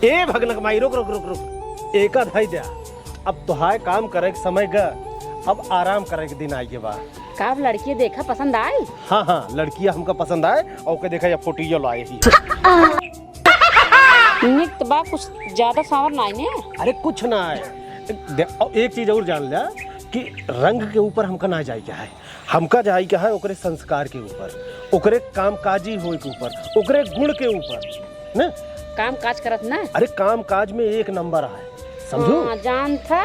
ए भगनक माई रुक रुक रुक रुक एक धाई दिया। अब तुहाय काम करे के समय ग, अब आराम करे के दिन आई के बा। का लड़की देखा पसंद आई? हाँ हाँ लड़कियां हमका पसंद आए और के देखा या फोटो लाए ही। निक बा कुछ ज्यादा सांवर नहीं ने। अरे कुछ ना है। एक चीज और जान लिया कि रंग के ऊपर हमका ना जाए क्या है, हमका जाए क्या है ओकरे संस्कार के ऊपर, ओकरे कामकाजी होए के ऊपर, ओकरे गुण के ऊपर ना। काम काज करत ना? अरे काम काज में एक नंबर है, समझो। हाँ, जान था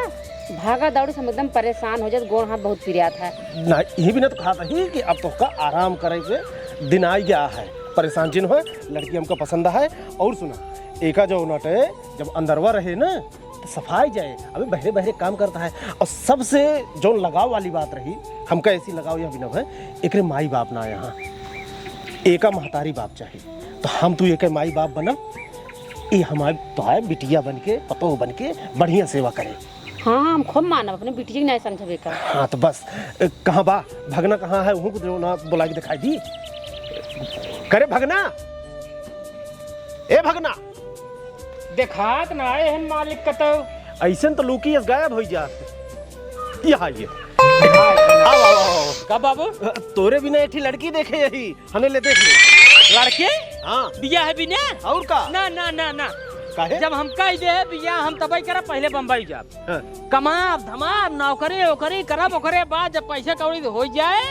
भागा दौड़ी से एकदम परेशान हो जाए, गोड़ हाथ बहुत पिरिया था ना। ये भी ना तो कहा था ही कि अब तो का आराम करे के दिन आ गया है, परेशान जिन हो लड़की हमको पसंद है। और सुना एका जो नटे जब अंदरवा रहे ना तो सफाई जाए, अबे बहरे बहरे काम करता है। और सबसे जो लगाव वाली बात रही हमका ऐसी लगाव यह बिना है एक माई बाप ना यहाँ एका महतारी बाप चाहिए। तो हम तू एक माई बाप बना, ये हमारे तो बिटिया बन के पतो बन के बढ़िया सेवा करे। हाँ हम खूब मानब अपने बिटिया नहीं समझे का। हाँ तो बस कहाँ बा भगना कहाँ है वहू को ना बुला के दिखाई दी करे। भगना ए भगना देखात ना आए हैं मालिक का तो ऐसे तो लुकी गायब हो जाते। यहाँ ये आओ आओ आओ का बाबू तोरे बिना एक लड़की देखे यही हमें ले देख ले लड़के। हाँ बिया है बिना और का ना ना ना ना काहे? जब हम कह दे बिया हम तबई करा पहले बम्बई जाब। हाँ। कमाब धमाब नौकरी ओकरी करब, ओकरे बाद जब पैसा कौड़ी हो जाए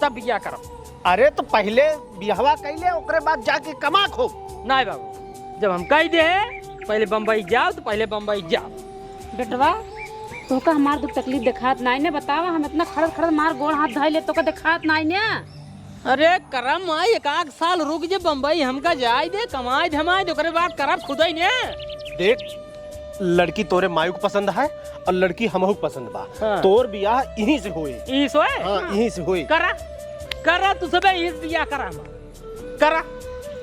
तब बिया करब। अरे तो पहले बिहवा कैले ओकरे बाद जाके कमा खो। नहीं बाबू जब हम कह दे पहले बम्बई जाओ तो पहले बम्बई जाओ। बेटवा तो का हमार दुख तकलीफ दिखात नहीं ने, बतावा हम इतना खड़द खड़द मार गोड़ हाथ धाई ले तो का दिखात नहीं ने। अरे करम आई एक आध साल रुक जे बम्बई हमका जाए दे कमाए धमाए दे ओकरे बाद करब खुद ही ने। देख लड़की तोरे मायू को पसंद है और लड़की हमहू को पसंद बा। हाँ। तोर बियाह यहीं से होए। ई सोए हाँ यहीं से होए। करा करा तू सबे इस बिया करा करा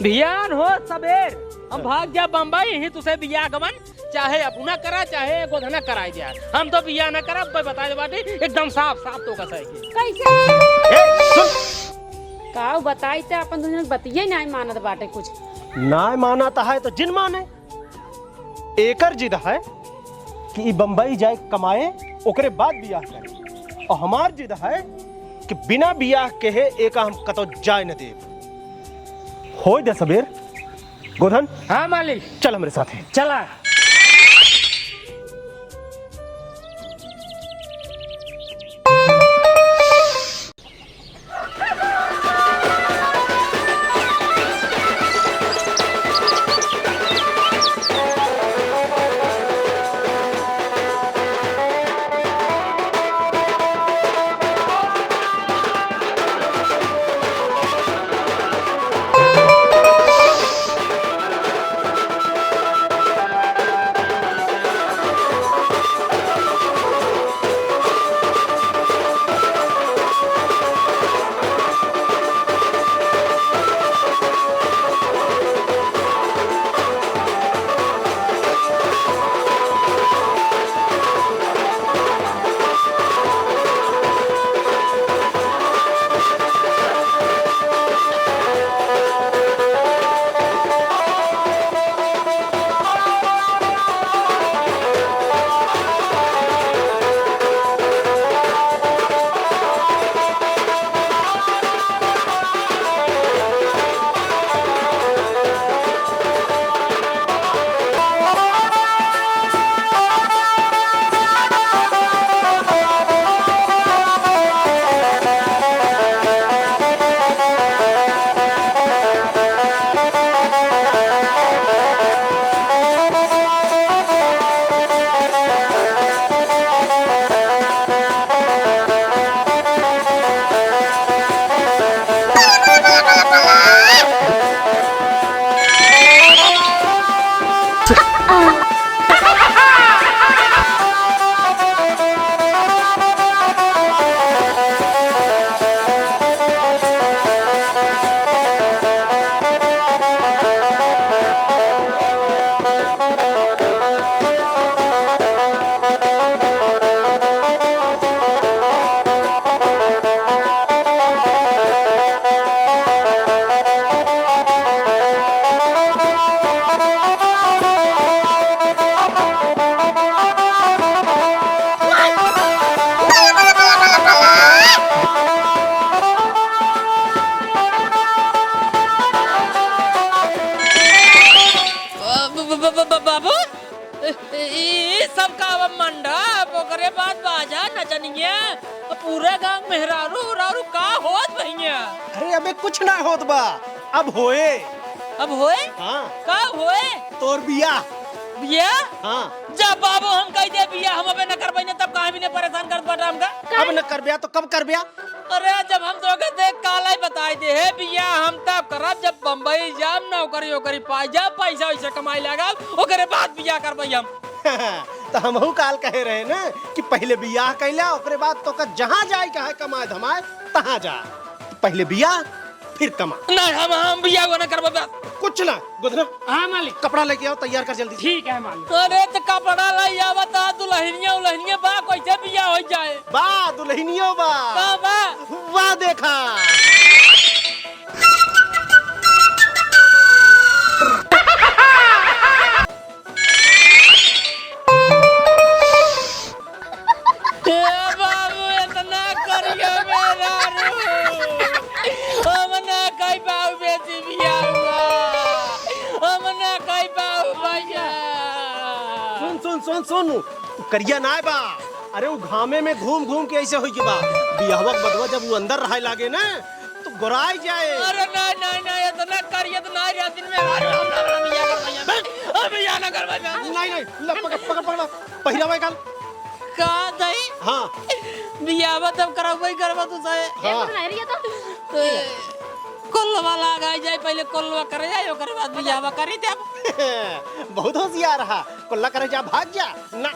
भियान हो सबेर हम भाग जा बम्बई यहीं तुसे बिया गवन चाहे अपना करा चाहे गोधना कराई दिया। हम तो बिया ना करा बता दे बाटी एकदम साफ साफ तो का सही कैसे का बताई ते अपन दुनिया बतिये नहीं मानत बाटे कुछ ना मानता है तो जिन माने। एकर जिद है कि बम्बई जाए कमाए ओकरे बाद बियाह करे, और हमार जिद है कि बिना बियाह के एक हम कतो जाए न दे। हो दे सबेर गोधन। हाँ मालिक चल हमारे साथ है। चला। बाबू ये सब का मंडप ओकरे बाद बाजा नचनिया पूरे गांव मेहरारू उरारू का होत भैया। अरे अबे कुछ ना होत बा, अब होए। अब होए? हाँ। का होए? तोर बिया। बिया? हाँ। जब बाबू हम कह दे बिया हम अबे न कर पाइने तब कहां भी ने परेशान कर पड़ा हमका। अब न कर बिया तो कब कर बिया? अरे जब हम तो कहते काला ही बताई दे है बिया हम तब करब जब बम्बई जाम नौकरी ओकरी पाई जा पैसा वैसे कमाई लगा ओकरे बाद बिया करबई हम। तो हमहू काल कहे रहे ना कि पहले बियाह कैला ओकरे बाद तो का जहाँ जाए कहा कमाए धमाए तहाँ जा, पहले बियाह फिर कमा। नहीं हम बिया को न करबो बस। कुछ ना गुदना। हाँ मालिक। कपड़ा लेके आओ, तैयार कर जल्दी। ठीक है मालिक। अरे तो कपड़ा लाई आवत दुल्हनिया उल्हनिया बा कैसे बिया हो जाए। बा दुल्हनियो बा। का बा? वाह देखा। बाबू इतना करियो मेरा हमने कई बाबू बेटी बिया हुआ हमने कई बाबू भैया। सुन सुन सुन सुन करिया ना बा। अरे वो घामे में घूम घूम के ऐसे होई के बा बियाहवा बदवा जब वो अंदर रहे लागे ना तो गोराई जाए। अरे नहीं नहीं नहीं इतना करिए तो नहीं रह दिन में हम बिया कर भैया अब बिया ना कर भैया। नहीं नहीं ले पकड़ पकड़ पकड़ पहिरावा निकाल। का दई? हाँ बियाह तब करबई करबा तू सहे। हाँ। कोल्लवा लगा जाए पहले कोल्लवा करे जाए ओकरे बाद बियाह करी दे। बहुत होशियार रहा। कोल्ला करे जा भाग जा ना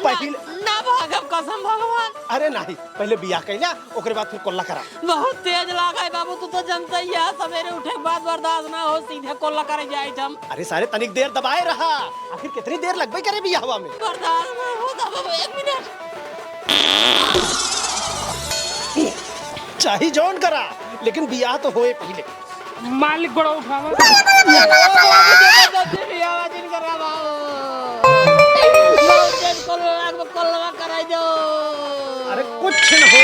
पहले ना भागब कसम भगवान। अरे नहीं पहले बियाह कैला ओकरे बाद फिर कोल्ला करा। बहुत तेज लागा बाबू तू तो जानता ही है सवेरे उठे के बाद बर्दाश्त ना हो सीधे कोल्ला करे जाए हम। अरे सारे तनिक देर दबाए रहा, आखिर कितनी देर लगबई करे बियाहवा में। बर्दाश्त ना हो बाबू 1 मिनट चाही जौन करा लेकिन बियाह तो होए पहले। मालिक गोड़ा उठावा। बियाह दिन करा बाबू कोल्लवा कराई दो। अरे कुछ न हो।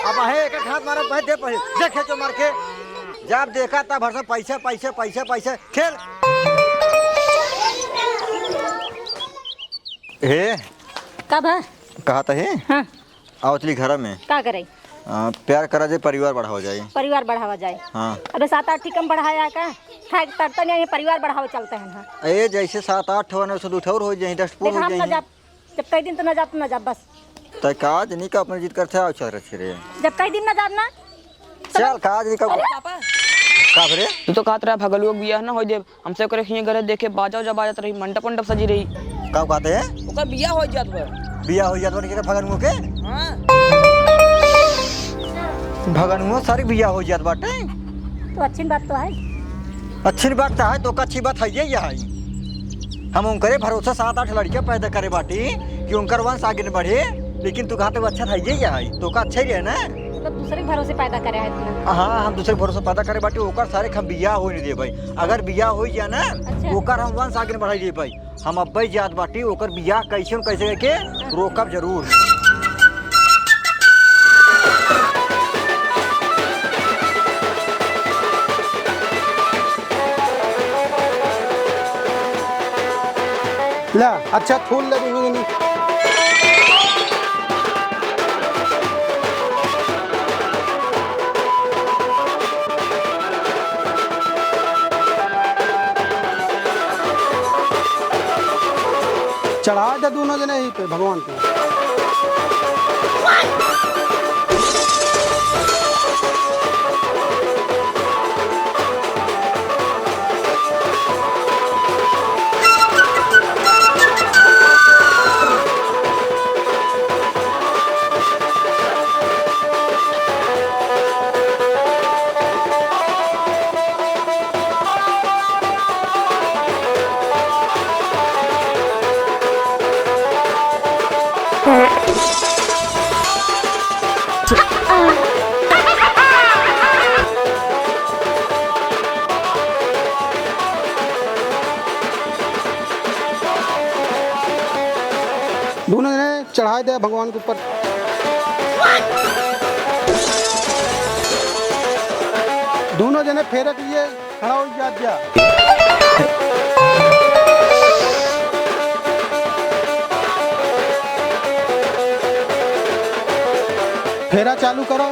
अब आहे एक हाथ मारा भाई दे पहले देखे तो मार के जब देखा तब भरसा पैसा पैसा पैसा पैसा खेल। हे कब है? कहा था हे हाँ। आवतली घर में का करे? प्यार करा जाए परिवार बढ़ावा जाए। परिवार बढ़ावा जाए। हाँ। अबे 7-8 कम बढ़ाया का खाए तरता नहीं परिवार बढ़ावा चलते हैं। हाँ। ए जैसे 7-8 होने से उठौर हो जाए 10 देख हो हम न जाए जा जब कई दिन तो न जा तू न जा बस। तो काज नहीं का अपने जीत करते आओ चल रे जब कई दिन न जा ना चल काज नहीं का पापा का भरे तू तो कहत रहा भगलुआ बियाह ना हो जाए हमसे करे हिये घरे देखे बाजा जब बाजत रही मंडप मंडप सजी रही का कहते हैं ओकर बियाह हो जात बा। बियाह हो जात बन के भगन मुंह के। हां भगन मुंह सारी बियाह हो जात बाटे तो अच्छी बात तो है। अच्छी बात तो है तो अच्छी बात है ये है हम उनकरे भरोसा 7-8 लड़कियां पैदा करे बाटी कि उनकर वंश आगे न बढ़े लेकिन तू कहते अच्छा था ये है तो का अच्छा ही रहे ना मतलब दूसरे भरोसे पैदा करे है तूने। हाँ हम दूसरे भरोसा पैदा करे बाटी ओकर सारे हम बियाह हो नहीं दे भाई अगर बियाह हो जाए ना अच्छा। ओकर हम वंश आगे बढ़ाई दे भाई हम अब्बई जात बाटी ओकर बियाह कैसे न कैसे करके रोकब जरूर। ला अच्छा फूल लगे चढ़ा दे दोनों जने ही पे भगवान को। दोनों जने चढ़ाए दे भगवान के ऊपर। दोनों जने फेरे के लिए खड़ा हो जा। फेरा चालू करो।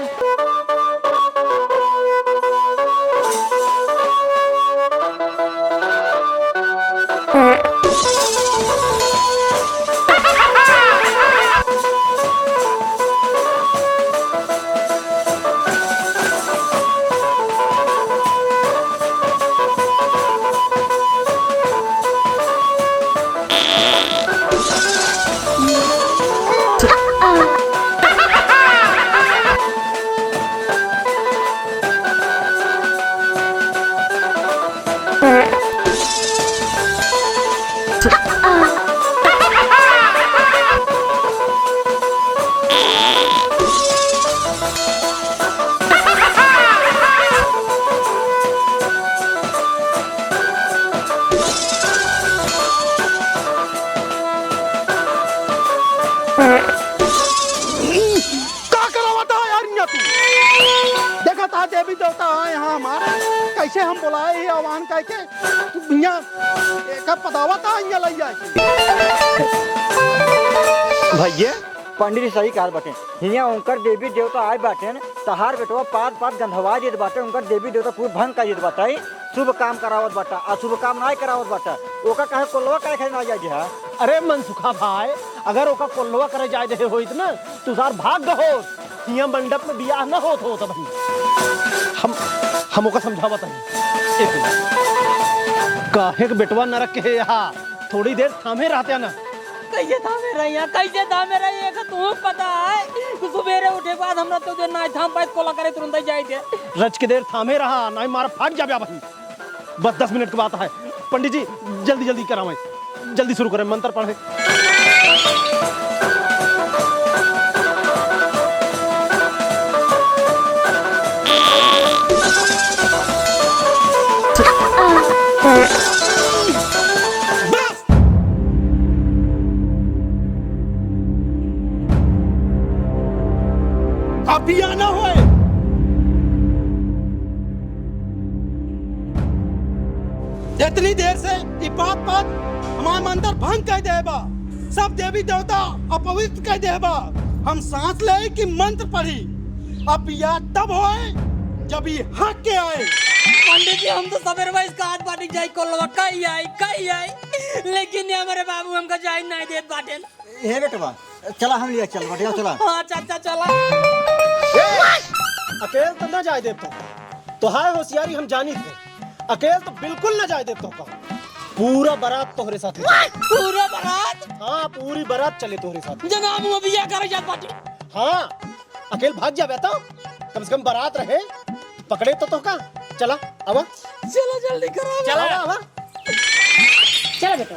देवी देवता है यहाँ हमारे, कैसे हम बुलाए ही आह्वान करके यहाँ का पतावा था यहाँ लग जाए। भैया पंडित जी सही कहल बाटे, हियां उनकर देवी देवता आए बाटे तहार बेटवा पात पात गंधवा देत बाटे, उनकर देवी देवता पूरा भंग कर देत बाटे, शुभ काम करावत बाटा, अशुभ काम नहीं करावत बाटा, ओका कहे कोल्लवा करे खातिर ना जाए है। अरे मनसुखा भाई, अगर ओका कोल्लवा करे जाए रहे होइत ना तुसार भाग्य हो, हियां मंडप में बियाह न होत हो तब हम ओका समझावत है। काहे के बेटवा नरक के है यहाँ, थोड़ी देर थामे रहते ना। कैसे थामे रही है, कैसे थामे रही है कि तुम्हें पता है कि सुबेरे उठे के बाद हमरा तो जो ना थाम पाए कोला करे तुरंत ही जाए थे। रच के देर थामे रहा नहीं मार फाट जाबे भाई। बस 10 मिनट की बात है। पंडित जी जल्दी जल्दी करावें, जल्दी शुरू करें, मंत्र पढ़े। अभी आना होए। इतनी देर से बात हमारे मंदिर भंग कर देबा, सब देवी देवता अपवित्र कर देबा। हम सांस ले कि मंत्र पढ़ी, अब यह तब होए जब ये हक के आए। पंडित जी हम तो सवेरे में इसका हाथ बाटी जाए कोलवा कहीं आई, लेकिन ये हमारे बाबू हमका जाए नहीं देत बाटे। हे बेटवा चला हम लिया चल बढ़िया चला। हाँ चाचा चला। अकेले तो न जाए देव तो हाय होशियारी हम जानी थे, अकेले तो बिल्कुल न जाए देव तो पूरा बारात तोहरे साथ है। पूरा बारात? हाँ पूरी बारात चले तोहरे साथ। जनाब वो बिया करे जात बाटे। हाँ अकेले भाग जा बेटा, कम से कम बारात रहे पकड़े तो का। चला आवा, चलो जल्दी करो। चला आवा। चलो बेटा।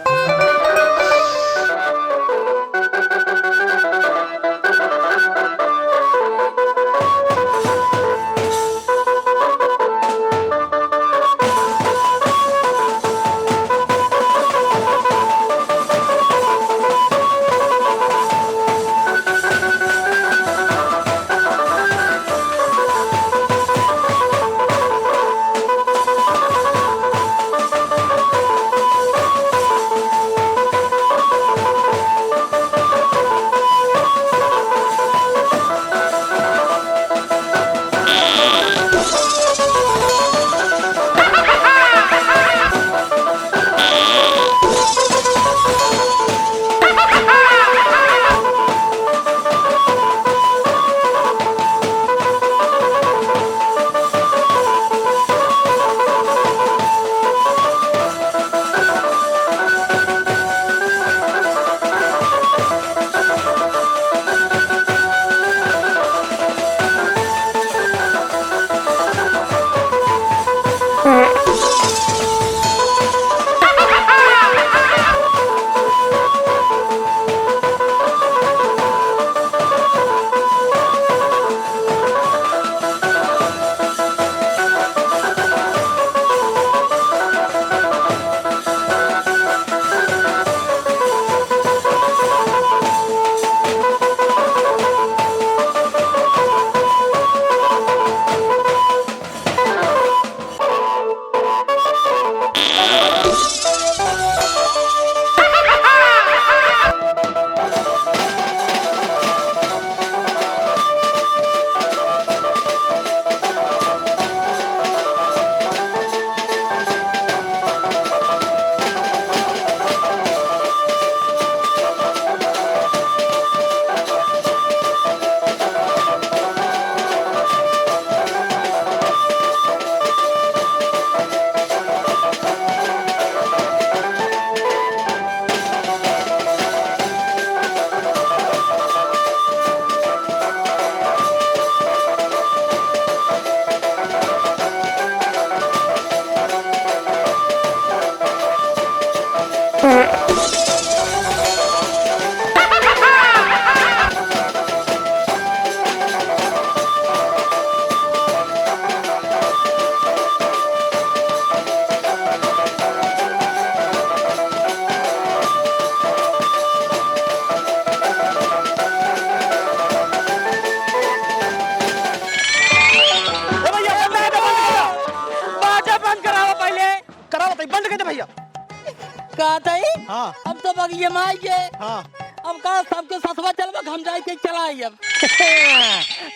जा। कहता ही हाँ अब तो बगिए माई के हाँ अब का सबके ससवा चलबा हम जाए के चलाई अब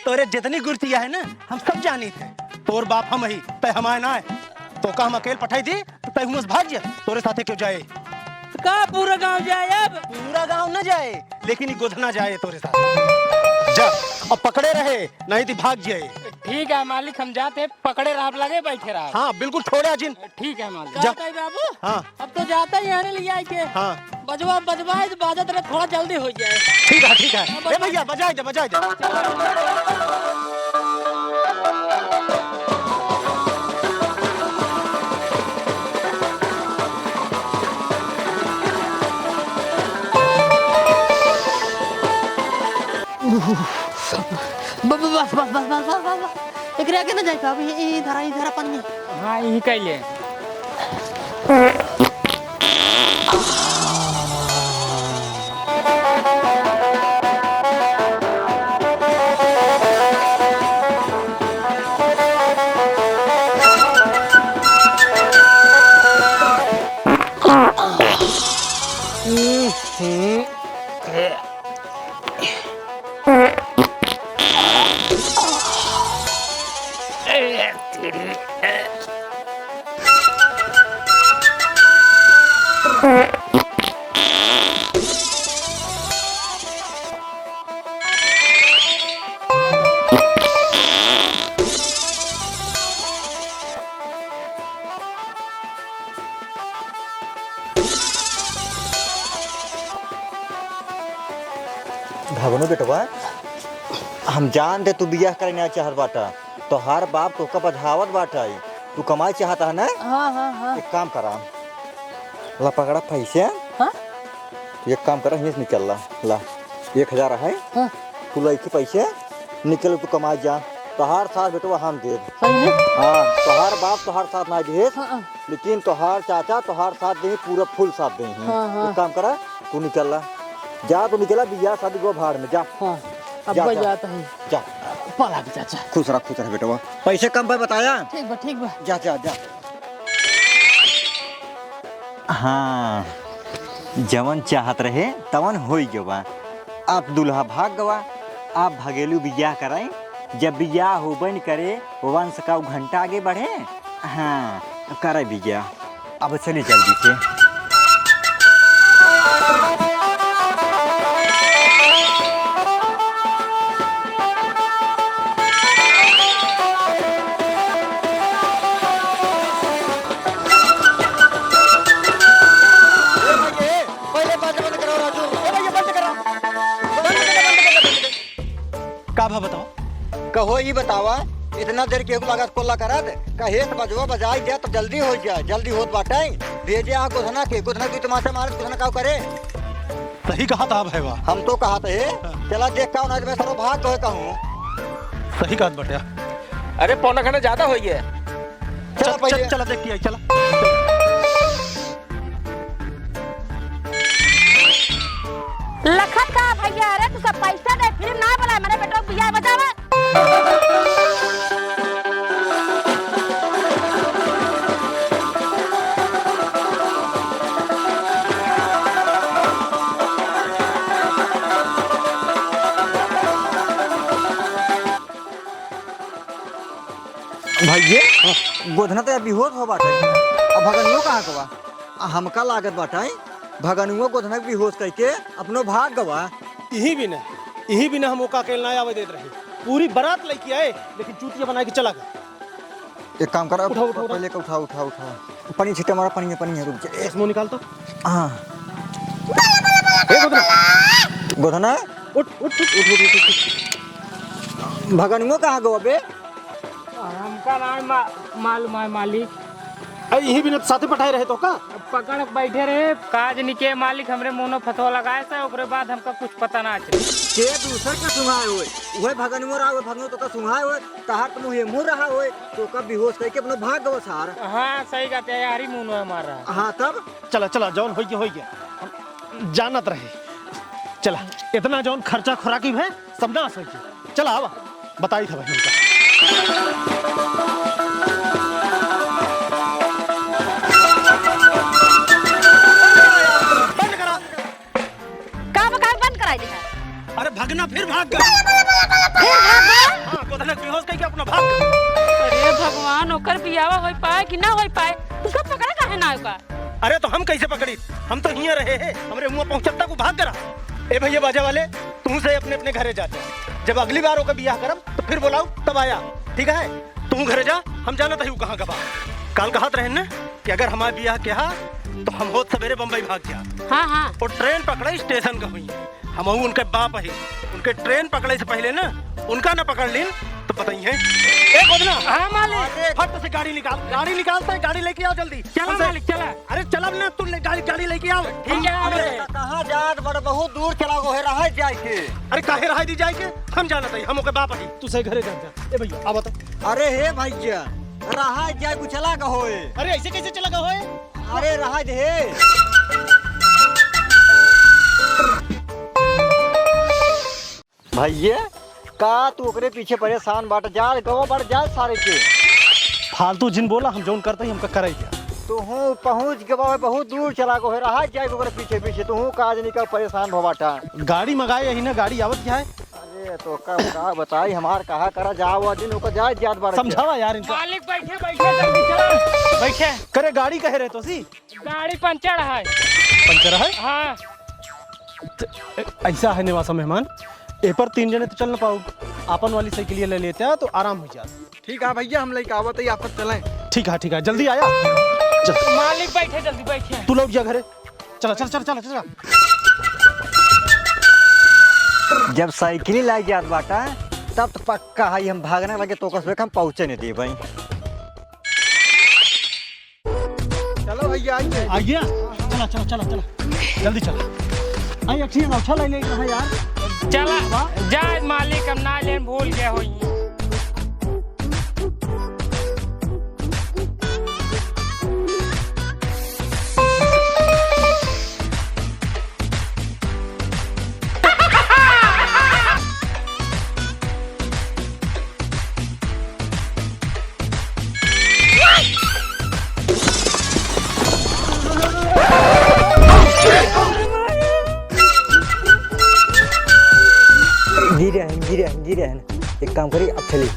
तोरे जितनी गुर्तिया है ना हम सब जानी थे। तोर बाप हम ही तय हमारे ना है तो का हम अकेले पठाई दी तो तय हुमस भाग जा। तोरे साथे क्यों जाए? का पूरा गांव जाए अब पूरा गांव न जाए लेकिन ये गोधना जाए तोरे साथ। जा अब पकड़े रहे नहीं तो भाग जाए। ठीक है मालिक हम जाते पकड़े रहा लगे बैठे रहा हाँ बिल्कुल छोड़े जिन। ठीक है मालिक जा। जाता है बाबू हाँ अब तो जाता ही आने लिया के हाँ बजवा बजवाए तो बाजत रहे थोड़ा जल्दी हो जाए ठीक है ठीक है। ए भैया बजाए दे बजाए दे। बस बस बस बस बस बस बस एकरे आगे न जाए का अभी इधर अपन में हाँ यही कैले भगनो बेटवा हम जान दे तू बियाह करने चाहत बाटा तो हर बाप तो का बधावत बाटा तू कमाई चाहता है ना। हाँ हाँ हाँ एक काम करा ला पकड़ा पैसे। हाँ एक काम करा हिंस निकल ला 1000 है। हाँ तू लइके पैसे निकल तू कमाई जा तोहार साथ बेटवा हम दे। सही है हाँ तोहार बाप तोहार साथ ना दे हाँ लेकिन तोहार चाचा तोहार साथ दे पूरा फुल साथ दे। हाँ, हाँ। एक काम करा तू निकल ला जा तू निकला बियाह शादी को भाड़ में जा। हाँ अब जा, बच जा। जाता है जा पला भी चाचा खुश रह बेटवा पैसे कम पे बताया। ठीक बा जा जा जा। हाँ जवन चाहत रहे तवन हो गवा। आप दूल्हा भाग गवा आप भगेलू बियाह कराए जब बियाह हो बन करे वंश का घंटा आगे बढ़े। हाँ करे बियाह अब चलिए जल्दी से। का भा बताओ कहो ये बतावा इतना देर के लागत कोल्ला करा दे कहे बजवा बजाई दे तो जल्दी हो जाए जल्दी होत बाटाई भेजे आ गोधना के तमाशा मारे गोधना का करे। सही कहा था भैया। हम तो कहा थे चला देख का मैं सरो भाग कहे कहूँ। सही कहा बटिया। अरे पौना घंटा ज्यादा हो गया चल पहले चला देख के चला। लखन का भैया अरे तू सब पैसा दे फिर ना बोला मेरे बेटा को बियाह बजावा। भैया गोधना तो अभी होत हो बाटे अब भगनुओ कहाँ गवा हमका लागत बाटाई भगनुओ गोधना भी होश करके अपनो भाग गवा। यही भी ना हम ओका अकेले ना आवे देत रहे पूरी बारात लेके आए लेकिन चूतिया बना के चला गया। एक काम करा उठाओ, उठाओ, पहले का उठा पानी छिटा मारा पानी है रुक जा। इसमें निकाल तो। हाँ ए गोदना गोधना उठ उठ उठ उठ उठ, उठ। भगनुओ कहाँ गवा बे? हमका ना मालूम है मालिक यही भी ना साथे पठाए रहे तो का पकड़ बैठे रहे काज निके मालिक हमरे मुंह फतवा लगाए से ओकरे बाद हमका कुछ पता ना चले के दूसर का सुंघाए होए वही भगनुओ रहा भगनुओ तो का सुंघाए होए तहार तो मुंह मुंह रहा होए तो का बेहोश करके अपनो भाग गवा सार। हाँ सही का तैयारी मुंह मार हाँ तब चला चला जौन हो गया हम जानत रहे। चला इतना जौन खर्चा खुराकी है सब ना सही चला आवा बताई था भाई उनका। भाग गया। हाँ, गोधनक बेहोश कह के अपना भाग गया। अरे भगवान, ओकर बियावा हो पाए कि ना हो पाए, उसका पकड़ा काहे ना होगा? अरे तो हम कैसे पकड़ी? हम तो हियां रहे हैं, हमरे मुंह पहुंचता को भाग करा। ए भैया बाजा वाले, तू से अपने अपने घरे जाते, जब अगली बार ओका बियाह करब तो फिर बुलाऊ तब आया, ठीक है? तू घरे जा, हम जाना तही कहाँ गबा। काल कहत रहे ना कि अगर हमारा बियाह के हा तो हम होत सवेरे बम्बई भाग जा। हाँ हाँ, और ट्रेन पकड़े स्टेशन का हुई, हम उनके बाप है, उनके ट्रेन पकड़े से पहले ना उनका ना पकड़ लीन तो बताइए। ए गोदना, हाँ मालिक, फट से गाड़ी निकालता है, गाड़ी लेके आओ जल्दी। चला मालिक चला। अरे चला ना, तू गाड़ी लेके आओ। ठीक है आ रहे। कहाँ जात बड़ बहुत दूर चला गो है रहा जाए के। अरे काहे रहा दी जाए के, हम जाना था, हम ओके बाप है। तू से घरे जा। ए भैया आ बता। अरे हे भैया, रहा जाए को चला गो होए। अरे ऐसे कैसे चला गया होए? अरे रहा दे। भैया का तू ओकरे पीछे परेशान बाट, जाल गवा बाट जाल सारे के। फालतू जिन बोला, हम जौन करते ही हमका कराई दिया। तू हूँ पहुँच गवा है, बहुत दूर चला गो है रहा जाए ओकरे पीछे पीछे। तू हूँ काज निकल परेशान हो बाटा। गाड़ी मंगाए यही ना, गाड़ी आवत क्या है? अरे तो का बताई हमार कहा करा जाओ दिन ओकर जाए जात बार। समझावा यार इनका। मालिक बैठे बैठे जल्दी चला। बैठे। करे गाड़ी कहे रहे तो सी गाड़ी पंचर है। पंचर है? हाँ। ऐसा है निवासा मेहमान, ए पर 3 जने तो चल ना पाओ, आपन वाली साइकिल ले लेते हैं तो आराम हो जाए। ठीक है भैया, हम लेके आवत है, आप चलें। ठीक है, जल्दी आया। चल मालिक बैठे जल्दी बैठे। तू लोग जा घरे, चला चल चल चल चल। जब साइकिल लाई जात बाटा तब तो पक्का है हम भागने लगे तो कसबे हम पहुँचे नहीं दे भाई। चलो भैया आइए। आ गया, चला जल्दी चला। आई अच्छी अच्छा ले ले रहा यार। चला जाए मालिक, हम ना लेन भूल गए हो। गिरे हैं। एक काम करिए अब चलिए।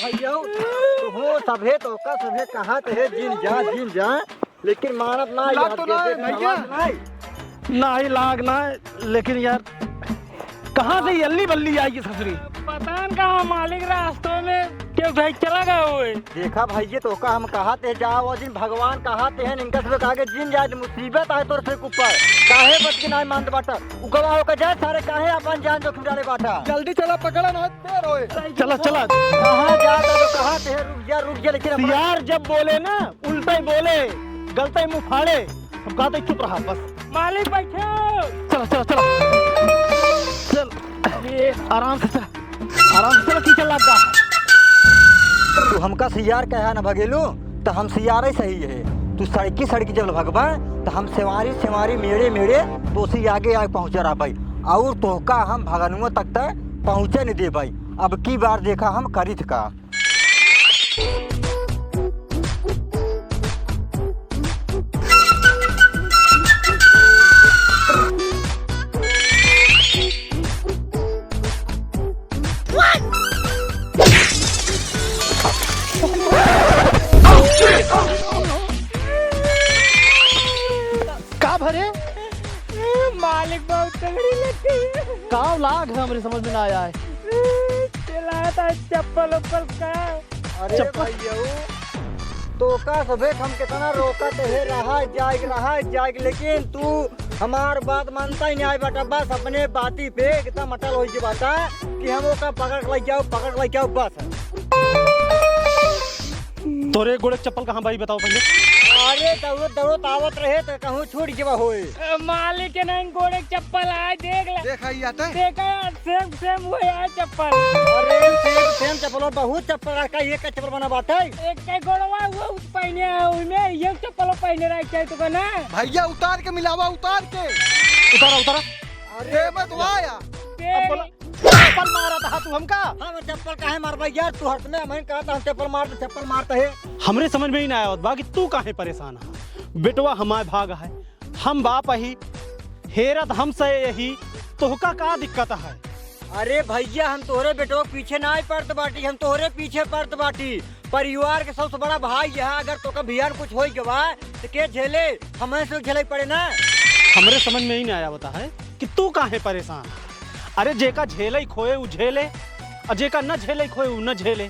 भैया हो सभे तो का सभे कहा है जिन जा लेकिन मानत ना लाग तो ना भैया। ना ही लाग ना, लेकिन यार कहाँ से अल्ली बल्ली आएगी ससुरी? पता न कहाँ मालिक रास्तों में क्यों भाई चला गया हुए। देखा भैया तो का हम कहाते जाओ दिन भगवान कहाते हैं इनका सब आगे जिन जाए मुसीबत आए तो से ऊपर काहे बच के नहीं मानते बाटा उगवा होकर जाए सारे काहे अपन जान जोखिम डाले बाटा। जल्दी चला, पकड़ा ना देर होए। चला कहाँ जाता तो कहाते हैं रुक जा लेकिन अपना- यार जब बोले ना उल्टा ही बोले, गलता ही मुंह फाड़े, हम कहते चुप रहा बस। मालिक बैठे। चल आराम से चला की चल लगा। तू हमका सियार कहा ना भगेलू तो हम सियार ही सही है। तू सड़की जब भगवा तो हम सेवारी मेरे तो उसी आगे पहुँचा रहा भाई, और तोहका हम भगनुआ तक पहुँचे नहीं दे भाई। अब की बार देखा हम करित का। का भरे मालिक बहुत तगड़ी लगती है। काव लाग है, हमरे समझ में ना आया है। चलाया था चप्पल उप्पल का। अरे भैया तो का सभे हम कितना रोकत है रहा जाएग लेकिन तू हमार बात मानता ही नहीं आई बाटा। बस अपने बाती पे एकदम अटल हो बाटा कि हम ओका पकड़ ले जाओ बस। तोरे गोड़े चप्पल कहाँ भाई बताओ पहले। अरे दौड़ो तावत रहे तो कहूँ छूट जवा होए। मालिक के नहीं गोड़े चप्पल आए देख ले। देखा ही आता है। देखा यार सेम हुए यार चप्पल। अरे सेम चप्पल बहुत चप्पल का एक चप्पल बना बात है। एक के गोड़वा हुआ उस पहने उनमें ये चप्पल पहने रह चाहिए तो ना भैया उतार के मिलावा, उतार के। उतारा अरे मत वाया। चप्पल मारा था तू हमका। हम चप्पल काहे मार भाई यार, तू हट में मैं कहता हूँ चप्पल मारता है। हमरे समझ में ही ना आया बाकी तू काहे परेशान है? बेटवा हमारे भाग है, हम बाप ही हेरत हम से यही तोहका का दिक्कत है? अरे भैया हम तोहरे बेटो पीछे ना पड़त बाटी, हम तोहरे पीछे पड़त बाटी। परिवार के सबसे बड़ा भाई यहाँ, अगर तो कभी कुछ हो गवा तो के झेले, हमें से झेले पड़े ना। हमरे समझ में ही नहीं आया बता है कि तू काहे परेशान। अरे जेका झेले ही खोए उ झेले, और जेका न झेले खोए उ न झेले,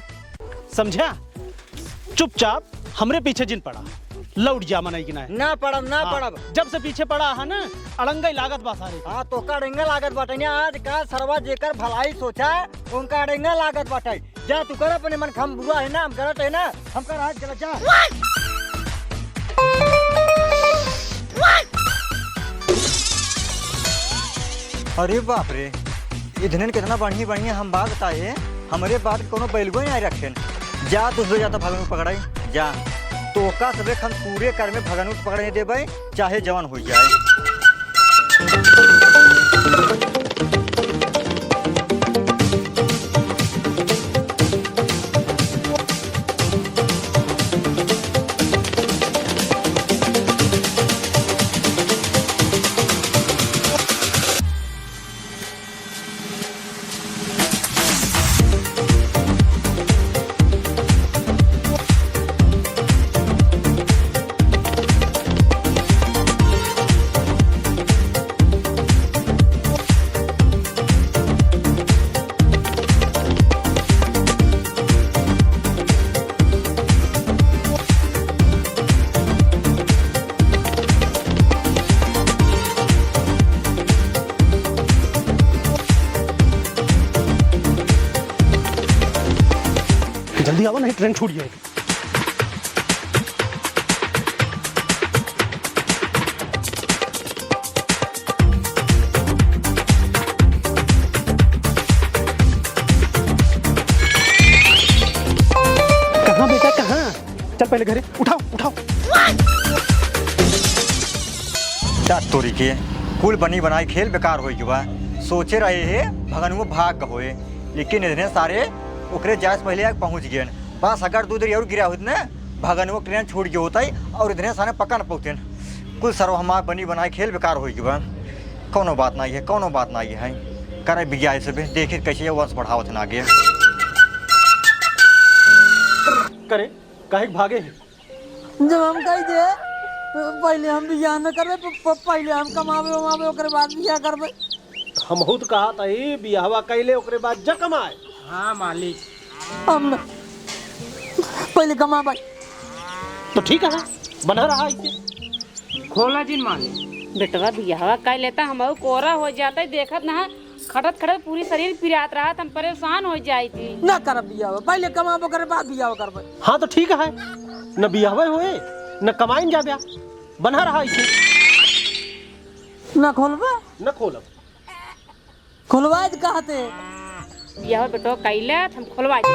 समझा? चुपचाप हमरे पीछे जिन पड़ा, लौट जा मनई की ना पड़ब ना पड़ब। जब से पीछे पड़ा है ना अड़ंगा लागत बा सारे। हाँ तो का अड़ंगा लागत बाटे, आज का सरवा जेकर भलाई सोचा उनका अड़ंगा लागत बाटे। जा तू कर अपने मन, हम बुरा है ना, हम गलत है ना, हम कर आज चला जा। अरे बाप रे, इधन कितना बढ़िया बढ़िया हम बात बताए, हमारे बात कोनो बैलगो नहीं रखे। जा तू जाता भगनू पकड़ाई जा, तो का सबे हम पूरे कर में भगनू पकड़े देवे, चाहे जवान हो जाए। जल्दी आओ नहीं ट्रेन छूट जाएगी। कहाँ बेटा कहाँ? चल पहले घरे, उठाओ उठाओ। तोरी के कुल बनी बनाई खेल बेकार हो गया। सोचे रहे है भगनुआ भाग होए, लेकिन इतने सारे ओकरे जायस पहले आग पहुंच गए। बस अगर 2 देर और गिरा होते ना, भगनुआ ट्रेन छूट गया होता है और इतने सारे पक्का न पहुँचते। कुल सर्व हमार बनी बनाई खेल बेकार हो गया। कोनो बात नहीं है, कोनो बात नहीं है, करे बिगया सब देखे कैसे वंश बढ़ावत ना आगे करे काहे भागे हैं? जब हम कह दे पहले हम बियाह न करबे, पहले हम कमावे उमावे ओकरे बाद बियाह करबे। हम खुद कहा था ही बियाहवा कैले ओकरे बाद जा कमाए। हाँ मालिक, हम न पहले कमाबे। तो ठीक है बना रहा इसे। खोला जिन मालिक। बेटवा बियाहवा कर लेता, हम कोरा हो जाता, देखत ना खड़त खड़त पूरी शरीर पिरात रहा, हम परेशान हो जाई थी। ना करब बियाह, पहले कमाबो करे बाद बियाह करबे। हाँ तो ठीक है, न बियाहवे हुए न कमाइन जा ब्याह, बना रहा इसे। ना खोलबे न खोलब, खोलवाए कहते बियाह बेटवा कैले हम खोलवा दी।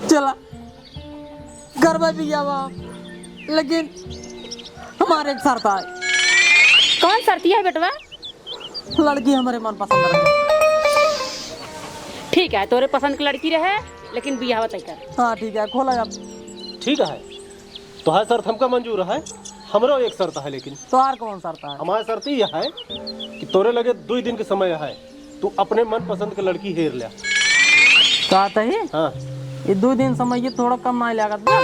चला करबे बियाह, लेकिन हमारे एक शर्त है। कौन शर्ती है बेटवा? लड़की हमारे मन पसंद रहे। ठीक है, तोरे पसंद की लड़की रहे, लेकिन बियाह तय कर। हाँ ठीक है, खोला अब। ठीक है तो है शर्त हमका मंजूर है। हमरो एक शर्त है, लेकिन तोहार कौन शर्त है? हमारा शर्त यह है कि तोरे लगे 2 दिन के समय है, तू अपने मन पसंद के लड़की हेर ले। कहते ही हाँ ये 2 दिन समय ये थोड़ा कम नहीं लागत बा।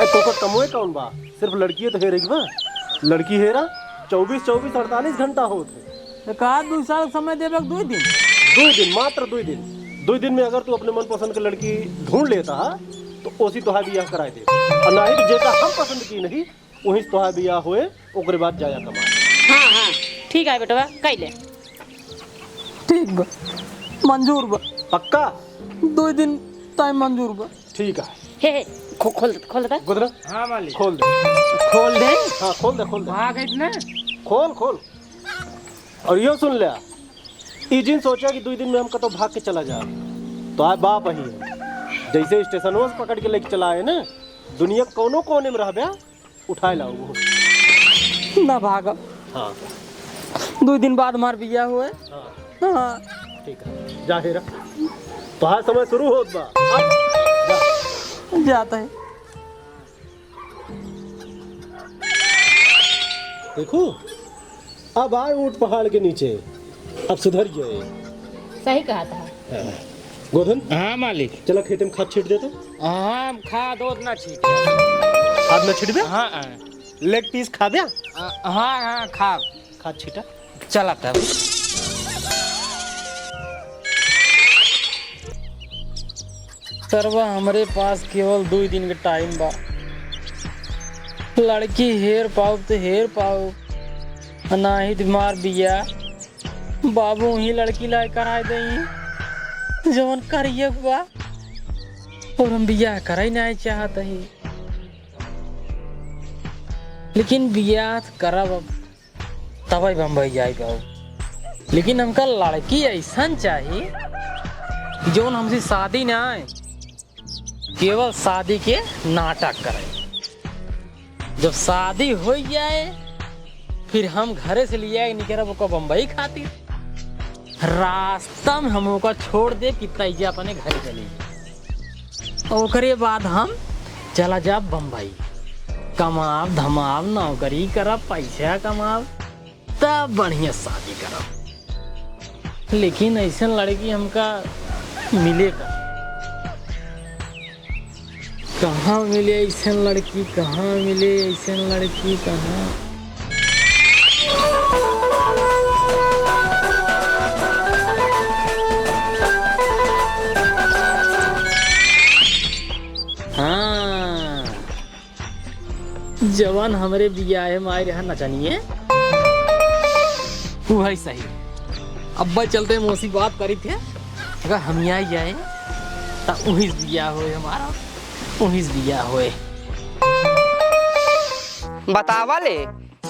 तो को कमोए कौन बा, सिर्फ लड़की तो हेरेगी बा। लड़की हेरा 24 48 घंटा होते। तो कहा 2 साल समय देवे 2 दिन। 2 दिन मात्र 2 दिन। 2 दिन में अगर तू अपने मन पसंद की लड़की ढूंढ लेता है तो उसी तोहार बियाह कराए दे, और ना ही जेका हम पसंद की नहीं वही तोहार बियाह होए, ओकरे बाद जाया कमा। हाँ हाँ ठीक है बेटवा कैले। ठीक बा, मंजूर बा। पक्का? 2 दिन टाइम मंजूर बा। ठीक है। हे खोल देता। गुदरा हाँ मालिक। खोल दे। खोल दे। हाँ खोल दे। भाग इतने खोल। और यो सुन लिया, ई दिन सोचा कि 2 दिन में हम कतो भाग के चला जा, तो आज बाप ही है। जैसे स्टेशनों से पकड़ के लेके चला है ना, दुनिया कोनो कोने में रह बया उठाए लाओ वो। ना भागब। हाँ 2 दिन बाद हमार बियाह हुए। हाँ हाँ ठीक है, जा हेरा तो हाँ समय शुरू होत बा। जा। जाता है। देखू अब आए ऊँट पहाड़ के नीचे, अब सुधरिए। सही कहा था। गोधन हाँ मालिक। चला खेत में खाद छीट देते। हाँ खाद उतना ठीक खाद में छिट दे। हाँ लेग पीस खा दिया। हाँ खाद खाद छीटा। चला तब। सरवा हमारे पास केवल 2 दिन के टाइम बा। लड़की हेर पाओ तो हेर पाओ, नाही मार बिया बाबू ही लड़की लाए कराए दई जवन करिए बा, और हम बिया कराई नहीं चाहते ही, लेकिन बिया करब अब तब बम्बई जाए पाओ। लेकिन हमका लड़की ऐसा चाहिए जौन हमसे शादी ना आए, केवल शादी के नाटक करे। जब शादी हो जाए फिर हम घरे से लिया निकलब ओका बम्बई खातिर, रास्ता में हम ओका छोड़ दे कि तैजा अपने घर चली जाए। ओकरे बाद हम चला जाब बम्बई, कमाब धमाब नौकरी करब पैसा कमाब तब बढ़िया शादी करब। लेकिन ऐसा लड़की हमका मिलेगा कहाँ? मिले ऐसा लड़की कहाँ मिले? ऐसा लड़की कहाँ? हाँ, जवान हमारे बियाह में आए रहा नचनिए वो है सही। अब्बा चलते मौसी बात करी थे, अगर हम यहाँ जाए तो वही बियाह होए हमारा, वही बियाह होए। बतावा ले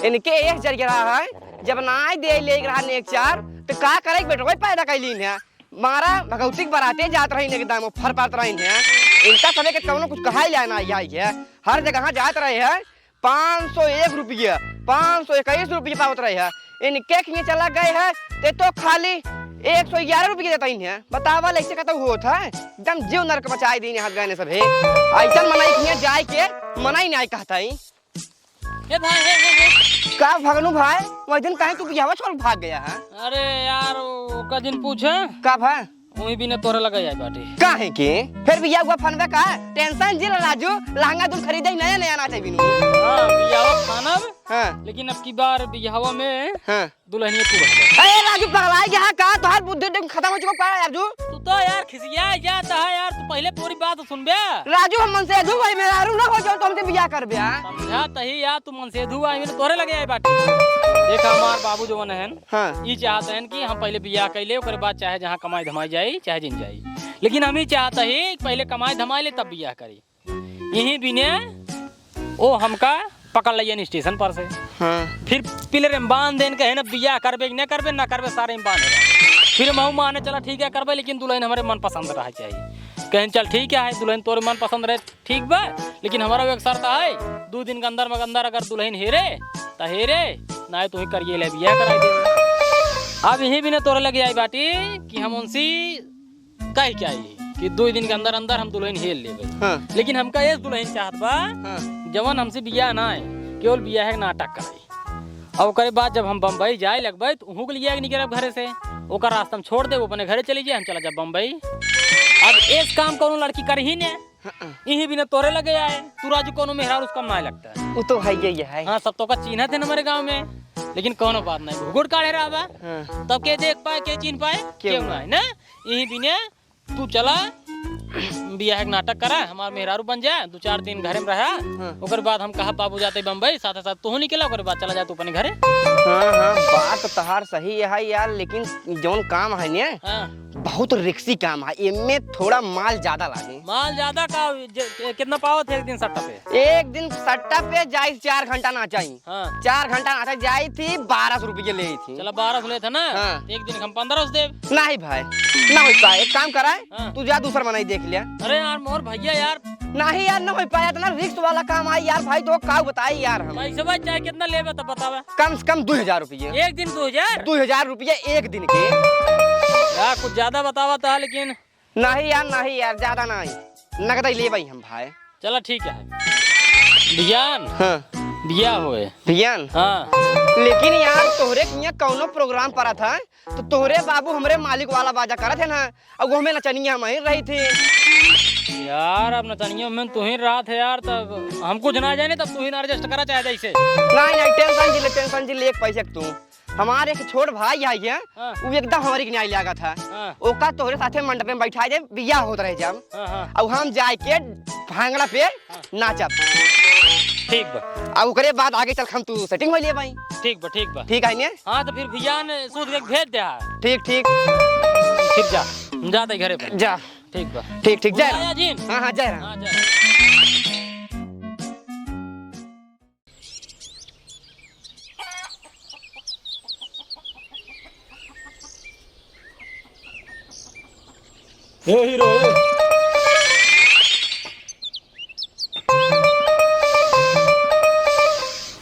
इनके एक जरिया है, जब ना दे ले रहा ने एक चार तो का करे बेटो पैदा कैलीन है। मारा भगवती बराते जात रही एकदम फर पात रही है। इनका समय के कौनो कुछ कहा जाए ना है, हर जगह जात रहे है। 501 रुपया 521 रुपये पावत रहे है। इनके खिए चला गए है तो खाली 111 रुपये देता है। बतावा ऐसे कहता होता है एकदम जीव नरक मचाए दी हाथ गए सब है। ऐसा मनाई खिए जाए के मनाई नहीं कहता है। ए भाई हे। का भगनू भाई वही दिन कहीं तू बियाह छोड़ भाग गया है? अरे यार का दिन पूछे का भाई वही भी ने तोरे लगा जाए बाटी। काहे के फिर बियाह हुआ फनवे का टेंशन जिल राजू लहंगा दूल खरीदे नया नया ना चाहिए। हां बियाह खानब, हां लेकिन अब की बार बियाहवा में हां दुल्हनिया तू रह। अरे राजू पगला गया का तोहार बुद्धि खत्म हो चुका है राजू। तू तो यार खिसिया जाता है यार, तू पहले पूरी बात सुन बे। राजू हम मन से अधू भाई मेरा रू ना हो जाओ तो हमसे बियाह कर बे। समझा तही यार, तू मन से अधू आई में तोरे लगे आई बाटी। देख हमार बाबू जो है हां ई चाहते हैं कि हम पहले बियाह कैले ओकर बाद चाहे जहां कमाई धमाई जाए चाहे जिन जाए, लेकिन हम ही चाहते ही पहले कमाई धमाई ले तब बियाह करी। यही बिने ओ हमका पकड़ लिया स्टेशन पर से। हां फिर पिलर में बांध देन कहे ना बियाह करबे न करबे ना करबे सारे में बांध रहा। फिर महू माने चला ठीक है करबे, लेकिन दुल्हन हमारे मन पसंद रहा चाहिए। कहें चल ठीक है दुल्हन तोरे मन पसंद रहे ठीक बा, लेकिन हमारा एक शर्त है 2 दिन के अंदर में अंदर अगर दुल्हन हेरे तो हेरे ना तू ही करिए ले बियाह कराई दे। अब यही भी ने तोरे लगे आई बाटी कि हम उनसी कह क्या कि 2 दिन के अंदर अंदर हम दुल्हन हेल लेबे। हां लेकिन हमका एक दुल्हन चाहत बा जवन हमसे बियाह ना है, केवल बियाह है नाटक कराई। और ओकरे बाद जब हम बम्बई जाए लगबे तो उहू के लिए निकलब घरे से, ओकर रास्ता में छोड़ दे वो अपने घरे चली जाए, हम चला जा बम्बई। अब एक काम कौन लड़की कर ही ने यही भी ने तोरे लगे आए। तू राजू कोनो मेहरार उसका नहीं लगता है। वो तो है ये है। हाँ सब तो का चिन्ह थे हमारे गांव में, लेकिन कोनो बात नहीं घुघुड़ काढ़े रहा बा तब के देख पाए के चिन्ह पाए क्यों ना है ना। यही भी ने तू चला बियाह नाटक करा, हमार मेहरारू बन जाए, 2-4 दिन घरे में रहा। ओकर बाद हम कहा बाबू जाते बम्बई साथ साथ तू निकला, ओकर बाद चला जा तू अपने घरे। हाँ बात तहार सही है यार, लेकिन जौन काम है ने बहुत रिक्सी काम है। इनमें थोड़ा माल ज्यादा लागे। माल ज्यादा का कितना पाओ थे एक दिन सट्टा पे? एक दिन सट्टा पे जाई 4 घंटा ना चाहिए। 4 घंटा ना जाई थी 1200 रुपये ले थी। चला 1200 ले था ना। एक दिन हम 1500 दे। नहीं भाई ना हो पाए, एक काम करा तू जा दूसरा बनाई देख लिया। अरे यार मोर भैया यार नहीं यार ना हो पाया, इतना रिस्क वाला काम है यार भाई। तो का बताई यार हम पैसे भाई चाहे कितना लेबे तो बतावे। कम से कम 2000 रुपये एक दिन 2000 2000 रुपये एक दिन के यार कुछ ज्यादा बतावा था, लेकिन नहीं यार ज्यादा नहीं नगद ही ले भाई हम भाई। चला ठीक है बियान। हाँ बिया होए बियान। हाँ लेकिन यार तोहरे यहाँ कौनो प्रोग्राम पड़ा था तो तोहरे बाबू हमरे मालिक वाला बाजा करे थे ना, और वो हमें नचनिया में रही थी। यार अब नचनियों में तू ही रहा था यार, तब हम कुछ ना जाने तब तू ही ना एडजस्ट करा चाहे जैसे। नहीं टेंशन जिले एक पैसे तू हमारे एक छोट भाई आई है, वो एकदम हमारी न्याय लगा था। ओका तोहरे साथे मंडप में बैठा दे, बिया होत रहे जब अब हम जाए के भांगड़ा पे नाचब। ठीक बा। अब ओकरे बाद आगे चल हम तू सेटिंग हो लिए भाई। ठीक बा ठीक बा। ठीक है ने? हाँ तो फिर भैया ने सूद के भेज दे। ठीक फिर जा दे घरे पे जा। ठीक बा। ठीक जय बुलाया जी। हाँ जय राम। हाँ जय। ए हीरो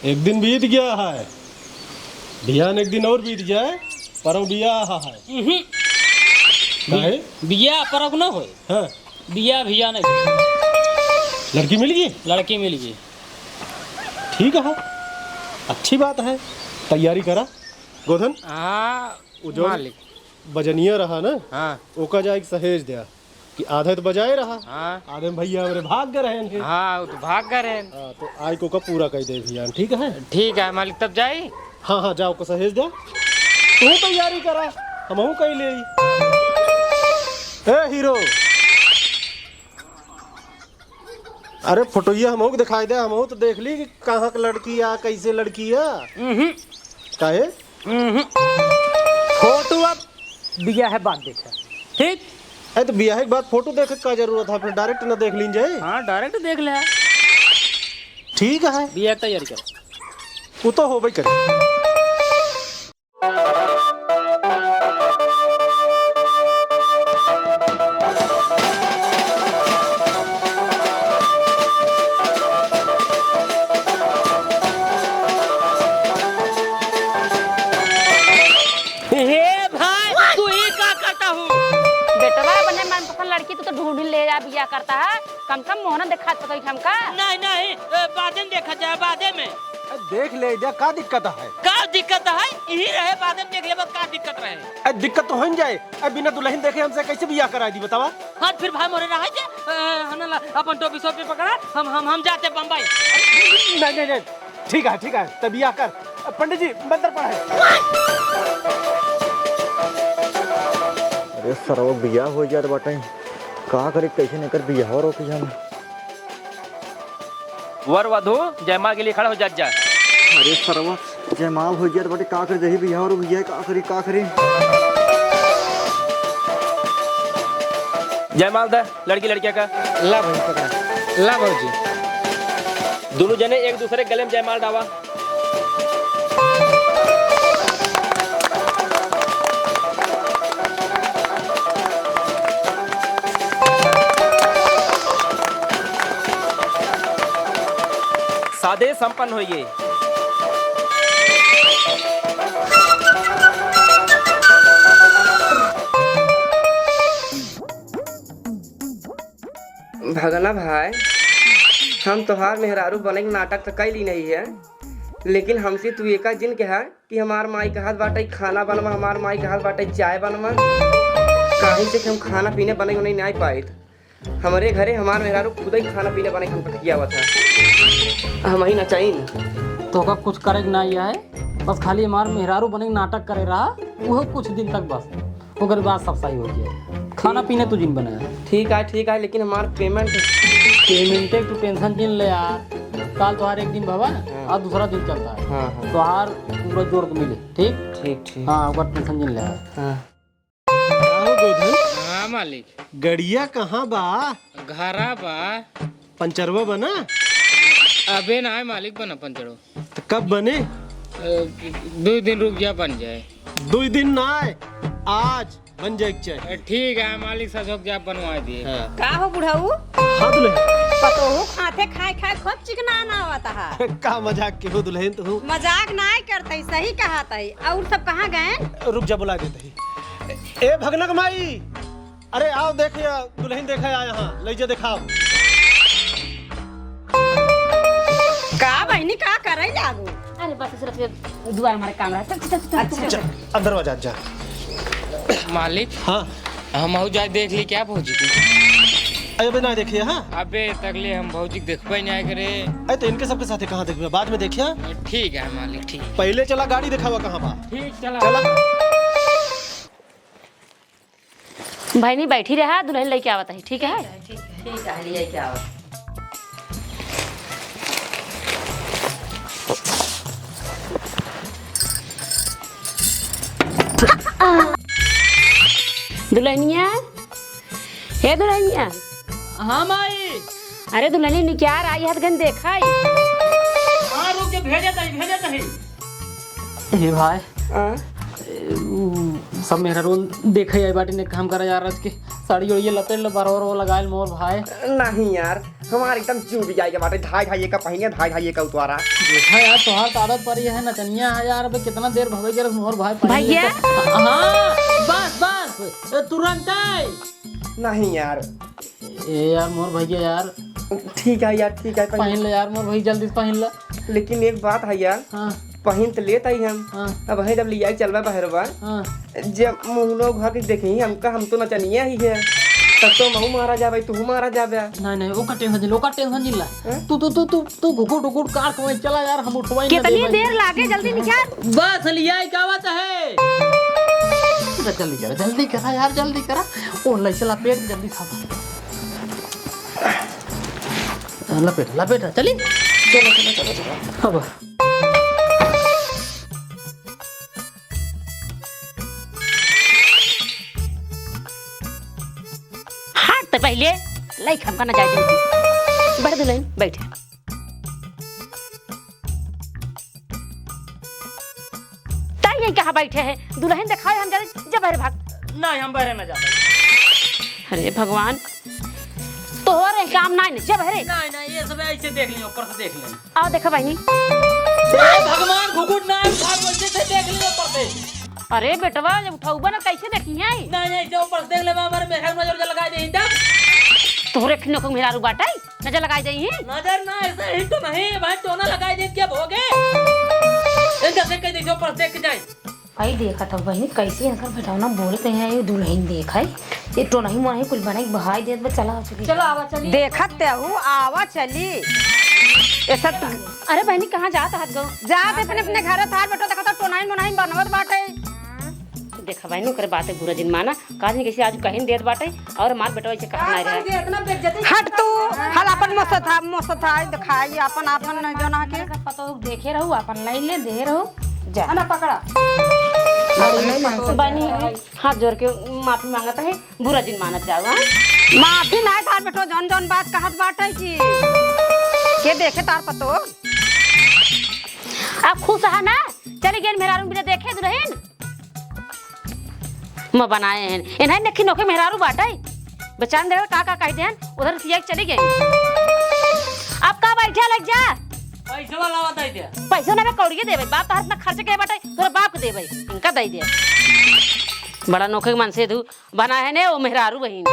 एक दिन बीत गया है, बियान एक दिन और बीत जाए पर बिया है। काहे? बिया परब न होए। हाँ। बिया भैया नहीं। लड़की मिल गई? लड़की मिल गई। ठीक है, अच्छी बात है। तैयारी करा गोधन। हाँ जो मालिक बजनिया रहा ना, हाँ ओका जा एक सहेज दिया कि आधे तो बजाए रहा, हाँ आधे भैया मेरे भाग गए रहे। हाँ तो भाग गए रहे। हाँ तो आई को का पूरा कह दे भैया। ठीक है? ठीक है मालिक तब जाई। हाँ जाओ को सहेज दे। तू तैयारी करा, हम कही ले। ए हीरो, अरे फोटोया हमको दिखाई दे, हम तो देख ली कि कहाँ की लड़की आ, कैसे लड़की आ। काहे? फोटो अब बिया है बात देखा। ठीक है तो बियाह के बाद फोटो देखे का जरूरत है, फिर डायरेक्ट ना देख लीजिए। हाँ डायरेक्ट देख ले। ठीक है, बिया की तैयारी कर। वो तो हो भाई करे। लड़की तो ढूंढ ले जा बिया करता है, कम कम मोहना देखा तो हमका। नहीं बादे में देखा जाए, बादे में देख ले जा, का दिक्कत है? का दिक्कत है? यही रहे बादे में देख ले, का दिक्कत रहे? दिक्कत तो हो जाए। बिना दुल्हन देखे हमसे कैसे बिया करा दी बतावा? हाँ फिर भाई मोरे रहा है अपन टोपी सोपी पकड़ा, हम जाते बम्बई। नहीं ठीक है तब बिया कर। पंडित जी मंत्र पढ़े। अरे सरवा बिया हो जाए बाटे, का करे कैसे नहीं कर बिया हो रोक जाना। वर वधु जयमाल के लिए खड़ा हो जा। अरे सरवा जयमाल हो जाए बाटे, का करे जही बिया और बिया का करे। जयमाल दा लड़की लड़किया का ला भाई पकड़ा। ला भाजी दोनों जने एक दूसरे गले में जयमाल डावा। सादे संपन्न होइए। भगना भाई, हम तोहार मेहरारू बने के नाटक तो कैली नहीं है, लेकिन हमसे तू एक दिन कहा कि हमार माई का हाथ बाटे खाना बनवा, हमार माई का हाथ बाटे चाय बनवा। कहीं से कि हम खाना पीने बने नहीं आ पाए। हमारे घरे हमार मेहरारू खुद ही खाना पीने बने हमको किया हुआ था। हम ही ना चाहिए तो का कुछ करे ना है, बस खाली हमार मेहरारू बने के नाटक करे रहा वो कुछ दिन तक, बस ओकर बाद सब सही हो जाए। खाना पीने तू जिन बनाया। ठीक है लेकिन हमार पेमेंट तू टेंशन जिन ले यार। कल तुम्हारे एक दिन बाबा और दूसरा दिन चलता है। हाँ। तोहार पूरा जोड़ के मिले। ठीक हाँ ओकर टेंशन जिन ले। हाँ हाँ मालिक। गड़िया कहाँ बा? घरा बा। पंचरवा बना? अबे ना है मालिक, बना पंचरो। तो कब बने? 2 दिन रुक जा बन जाए। 2 दिन ना आए, आज बन जाए चाहिए। ठीक है मालिक, सजोक जा बनवा दिए। का हो बुढ़ाऊ? हाँ दुल्हन पतोहू खाते खाए खूब चिकना ना होता है। का मजाक के हो दुल्हन तो हो। मजाक नहीं करते, सही कहा तई। और सब कहाँ गए? रुक जा बुला देते ही। ए भगनक माई, अरे आओ देखिए दुल्हन देखा यहाँ, ले जा दिखाओ। का बहनी का करे लागू? अरे बस सिर्फ दुआ हमारे काम रहा। चल चल चल जा, अंदर आ जा। मालिक हाँ हम जाए देख ली क्या भौजी की। अबे ना देखिए। हाँ अबे तकले हम भौजी देखबे नहीं करे। अरे तो इनके सबके साथ कहाँ देखिए, बाद में देखिए। ठीक है मालिक ठीक। पहले चला गाड़ी दिखावा कहाँ बा। ठीक चला चला भाई नहीं बैठी रहा, दुल्हन लेके आवत है। ठीक है ठीक है लिए क्या हो। दुल्हनिया, हे दुल्हनिया। हाँ माई। अरे दुल्हनी निक्यार आई है गन देखा ही। हाँ रुक जा, भेजे तही। ए भाई सब मेरा रोल देखे आई बाटी ने काम करा यार। आज के साड़ी और ये लते बरोबर वो लगाए मोर भाई। नहीं यार हमारे एकदम चूब जाएगा बाटे। ढाई का पहिने ढाई का उतारा। देखा यार तोहार तो आदत पड़ी है नचनिया है यार। अबे कितना देर भवे के मोर भाई भैया। हाँ बस तुरंत आई। नहीं यार ए यार मोर भैया यार। ठीक है यार ठीक है पहन ले यार मोर भाई, जल्दी से पहन ले। लेकिन एक बात है यार। हाँ पहन तो लेता ही हम। हाँ अब है जब लिया चलवा बहरवा हाँ जब मुँह लोग घर के देखे हमका हम तो नचनिया ही है। तब तो महू मारा जावे तू मारा जावे। नहीं वो का टेंशन जिला। तू घुकुट काट के चला यार, हम उठवाई कितनी देर लागे, जल्दी निकाल। बस लिया क्या बात है। जल्दी करा यार, जल्दी करा। ओ लैसे लपेट जल्दी खा। लपेट चली। चलो अब हाथ तो पहले लाइक हमका ना जाए दे। बैठ दुल्हन बैठे। ताई यहीं कहाँ बैठे हैं? दुल्हन दिखाए हम जाते जब भाग। नहीं हम बहरे न जाते। अरे भगवान तो हो रहे काम नहीं जब हरे। नहीं ये सब ऐसे देख लियो, ऊपर से देख लियो। आओ देखो बहनी। भगवान घुकुट ना उठा के से देख लियो ऊपर से। अरे बेटवा जब उठाऊबा ना कैसे देखी है? नहीं जो ऊपर से देख ले हमारे मेहर नजर लगा दे इंदा। तोरे खिनो को मेरा रुबाटाई नजर लगाई जाई है। नजर ना ऐसे ही तो नहीं भाई, टोना लगाई दे क्या भोगे। इनका से कह देखो ऊपर देख जाए। भाई देखा था बहनी कैसे अंकल बैठाना बोलते हैं। ये दुल्हन देखा ये तो नहीं मोही कुल बनाई बहाई दे। चला चलो आवा चली। देखत हूँ आवा चली। ऐसा अरे बहनी कहाँ जात हाथ गो जात अपने अपने घर थार बेटो देखा तो टोनाई मोनाई बनवत बाटे। देखा बहनी करे बातें बुरा दिन माना काज नहीं कैसे आज कहीं देत बाटे और मार बेटवा ऐसे कहना नहीं रहे। हट तू हल अपन मोसथा दिखाई अपन जो ना के पतो देखे रहू अपन लाइन ले दे रहू जा ना पकड़ा। बहनी हाथ जोड़ के माफी मांगता है, बुरा दिन मानत जाओ। माफी नहीं थार बेटो जौन जौन बात कहत बाटे की के देखे तार पतो। अब खुश है ना? चले गए मेहरारू बिना देखे दुल्हन म बनाए हैं इन्हें नखी नोखे मेहरारू बाटाई बेचान देवे का कह देन उधर सिया चली गई। अब का बैठे लग जा पैसा वाला बता दे। पैसा ना कौड़िए देवे बाप तो हाथ में खर्च के बाटे तोरा बाप को देवे इनका दे दे। बड़ा नोखे मन से तू बना है ने वो मेहरारू बहिन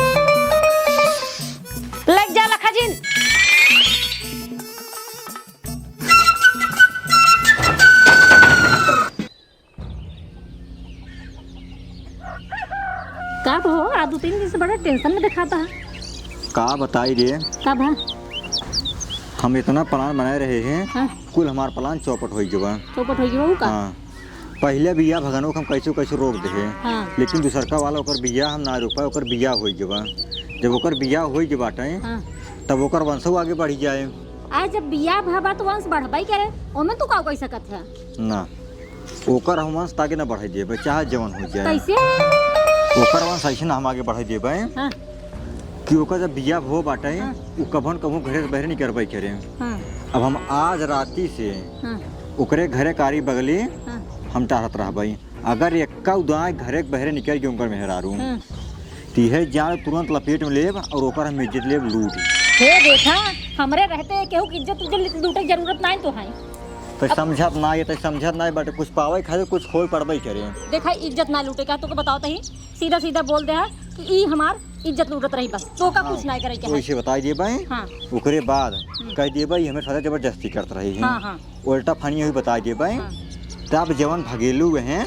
लग जा लखा जिन। का हो आज 2-3 दिन से बड़ा टेंशन में दिखाता है। का बताई रे का भा हम इतना प्लान बनाए रहे हैं। हाँ। कुल हमार प्लान चौपट हो जबा। चौपट हो गयो का। हाँ पहले बिया भगनो हम कैसे रोक दे। हाँ। लेकिन दूसरका वाला ओकर बिया हम ना रोक पाए। ओकर बिया हो जबा। जब ओकर बिया हो जबाटे हाँ। तब ओकर वंशो आगे बढ़ी जाए। आज जब बिया भाबा तो वंश बढ़बाई करे ओमे तू का कह सकत है ना ओकर हम वंश ताके ना बढ़ाई देबे चाहे जवन हो जाए। कैसे ओकर वंश ऐसे ना हम आगे बढ़ाई देबे। हाँ। कि ओकर जब बिया हो बाटे वो कभन कभू घरे से बहरे नहीं करबे करे। हाँ। अब हम आज राती से हाँ। ओकरे घरे कारी बगली हाँ। हम टाहत रहबई। अगर एक्का उदाय घरे के बहरे निकल के उनकर मेहरारू हाँ। तीहे जान तुरंत लपेट में लेब और ओकर हम इज्जत लेब लूट। हे देखा हमरे रहते केहू की इज्जत तुझे लूटे की जरूरत नहीं तो है। तो समझत ना ये तो समझत ना बट कुछ पावे खातिर कुछ खोई पड़बई करे। देखा इज्जत ना लूटे का तो बताओ तही सीधा सीधा बोल दे है कि ई हमार इज्जत लूटत रही बस तो का कुछ नहीं करे तो के इसे बता दिए भाई हाँ ओकरे बाद कह दिए भाई हमें सारा जबरदस्ती करते रही है हाँ हाँ उल्टा फनी हुई बता दिए भाई तब जवन भगेलू हैं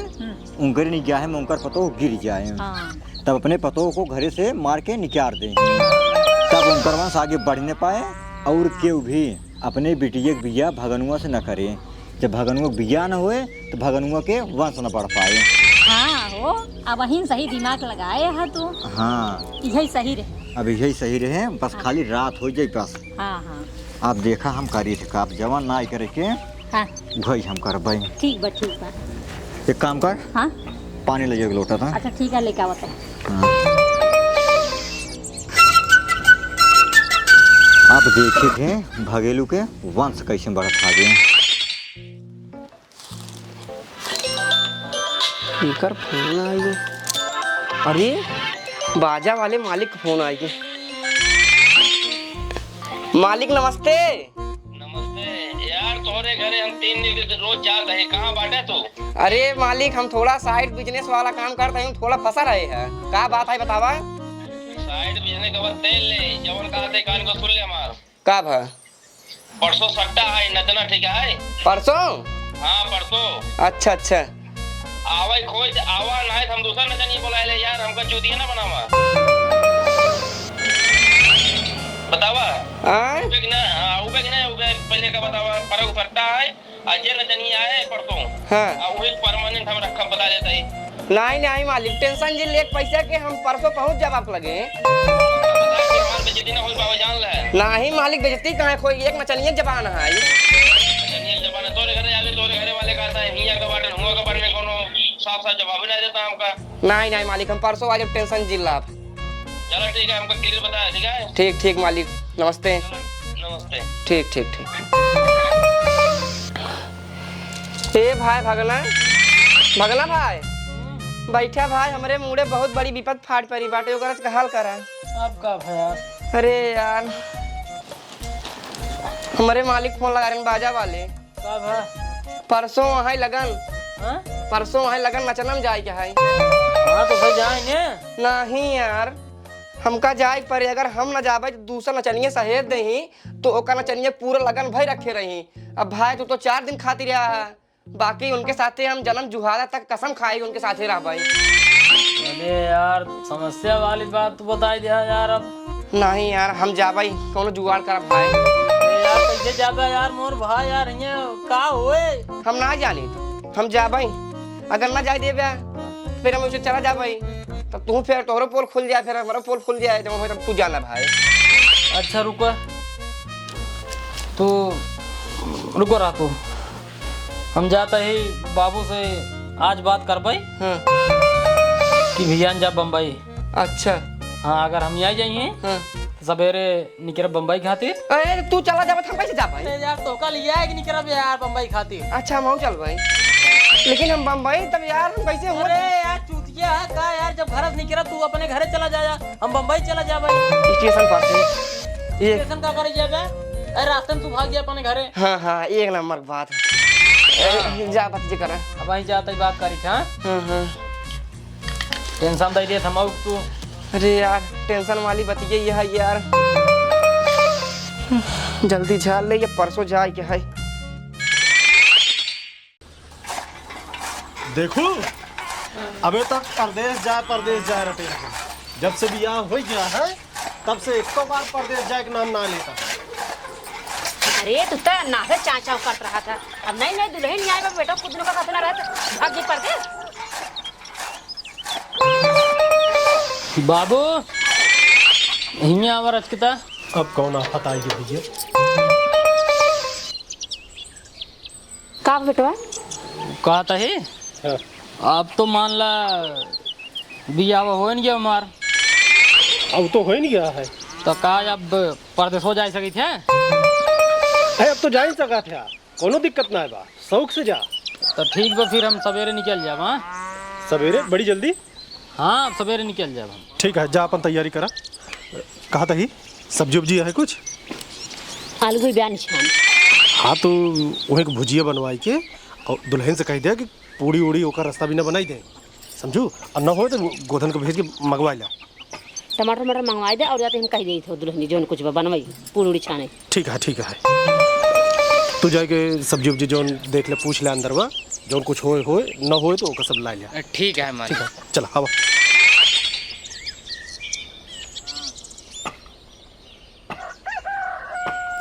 उनकर नहीं गया है उनकर पतो गिर जाए हाँ तब अपने पतों को घरे से मार के निकाल दें तब उनकर वंश आगे बढ़ नहीं पाए और केहू भी अपने बेटिया के बिया भगनुआ से न करे जब भगनुआ के बिया न होए तो भगनुआ के वंश न बढ़ पाए। हाँ हो अब वहीं सही दिमाग लगाए है तू हाँ यही सही रहे अब यही सही रहे बस खाली रात हो जाए बस। हाँ हाँ आप देखा हम करिए थे आप जवान ना करे के हाँ वही हम करबे। ठीक बा एक काम कर हाँ पानी ले जाओ लोटा था। अच्छा ठीक है लेके आवत आप देखे थे भगेलू के वंश कैसे बढ़त आगे। स्पीकर फोन आई अरे बाजा वाले मालिक का फोन आई मालिक नमस्ते। नमस्ते यार तोहरे घरे हम 3 दिन रोज जा रहे कहाँ बाटे तू? अरे मालिक हम थोड़ा साइड बिजनेस वाला काम करते हैं थोड़ा फंसा रहे हैं क्या बात है बतावा। साइड बिजनेस का तेल ले जवन का दे कान को सुन ले हमार का भा परसों सट्टा है नचना ठीक है परसों। हाँ परसों अच्छा अच्छा आवा खोज आवा ना है हम दूसरा नचनी बुला ले यार हमका चूतिया ना बनावा बतावा उबे ना पहले का बतावा पर उफरता है अजय नचनी आए परसों हाँ वो परमानेंट हम रखा बता देता है। नहीं नहीं मालिक टेंशन जी लेक पैसा के हम परसों पहुंच जाब आप लगे। नहीं मालिक बेइज्जती कहाँ कोई एक नचनिया जबान है नहीं नहीं मालिक हम परसों आज टेंशन जिला आप। चलो ठीक है हमको क्लियर बता ठीक है। ठीक ठीक मालिक नमस्ते। नमस्ते ठीक ठीक ठीक। ए भाई भगला भगला भाई बैठा भाई हमारे मुड़े बहुत बड़ी विपद फाट पड़ी बाटे ओकरा से हाल करा। आपका भैया अरे यार हमारे मालिक फोन लगा रहे बाजा वाले कब है परसों वहाँ लगन हाँ? परसों वहाँ लगन नचनम जाए क्या है। हाँ तो भाई जाएंगे नहीं यार हमका जाए पर अगर हम न जाबे तो दूसरा नचनिया सहेज दही तो ओका नचनिया पूरा लगन भाई रखे रही। अब भाई तू तो 4 दिन खाती रहा है बाकी उनके साथे हम जन्म जुहादा तक कसम खाई उनके साथे रह भाई। अरे यार समस्या वाली बात तू बता दिया यार अब। नहीं यार हम जाबे कौन जुगाड़ कर भाई। यार कैसे जाबे यार मोर भाई यार यहाँ का होए हम ना जानी हम जाबे अगर ना जाए देबे फिर हम उसे चला जाबे तो तू फिर तोहरो पोल खुल जाए फिर हमारा पोल खुल जाए तो तू जाना भाई। अच्छा रुको तो रुको रहा तू हम जाता ही बाबू से आज बात कर पाई कि भैया जा बम्बई। अच्छा हाँ अगर हम यहाँ जाइए तो सवेरे निकल बम्बई खातिर। अरे तू चला जा हम कैसे जा भाई यार तो कल लिया है कि निकल यार बम्बई खातिर। अच्छा हम चल भाई लेकिन हम बम्बई तब यार हम कैसे हो। अरे यार चूतिया है का यार जब घर से निकला तू अपने घरे चला जा हम बम्बई चला जा भाई स्टेशन पर से स्टेशन का करे जाबे अरे रास्ते में तू भाग गया अपने घरे। हाँ हाँ एक नंबर बात जा बात जी करा अब वहीं जाता ही बात करी हाँ टेंशन दे दिए थमाऊ तू। अरे यार टेंशन वाली बतिए ये है यार जल्दी झाल ले ये परसों जाए क्या है। देखो अबे तक परदेश जाए रटे जब से बियाह हो गया है तब से एक बार परदेश जाए के नाम ना लेता। अरे तू तो नावे चाचा करत रहा था अब नहीं नहीं दुल्हन नहीं आएगा बेटा खुद का कसना रहता भाग जी परदेश। बाबू हिया आवर अचकता अब कौन आफत आएगी भैया का बेटवा कहा था ही अब तो मान ला बिया हो नहीं गया मार अब तो हो ही नहीं गया है तो का अब परदेश हो जा सकी थे अब तो जा ही सका था कोनो दिक्कत ना है बा शौक से जा। तो ठीक बा फिर हम सवेरे निकल जाब। हाँ सवेरे बड़ी जल्दी हाँ सवेरे निकल जाब हम। ठीक है जा अपन तैयारी करा। कहा था ही सब्जी उब्जी है कुछ आलू की बयान छान। हाँ तो वहीं को भुजिया बनवाई के और दुल्हन से कह दिया कि पूड़ी उड़ी होकर रास्ता भी ना बनाई दे समझू और न हो तो गोधन को भेज के मंगवा ला। टमाटर मटर मंगवा दे और जाते हम कह दी थे दुल्हनी जो कुछ बनवाई पूरी छाने। ठीक है तू जाके सब्जी उब्जी जो देख ले पूछ ले अंदर जो कुछ होए न होए तो ओका सब ला लिया। ठीक है हमारे। ठीक है चल हवा।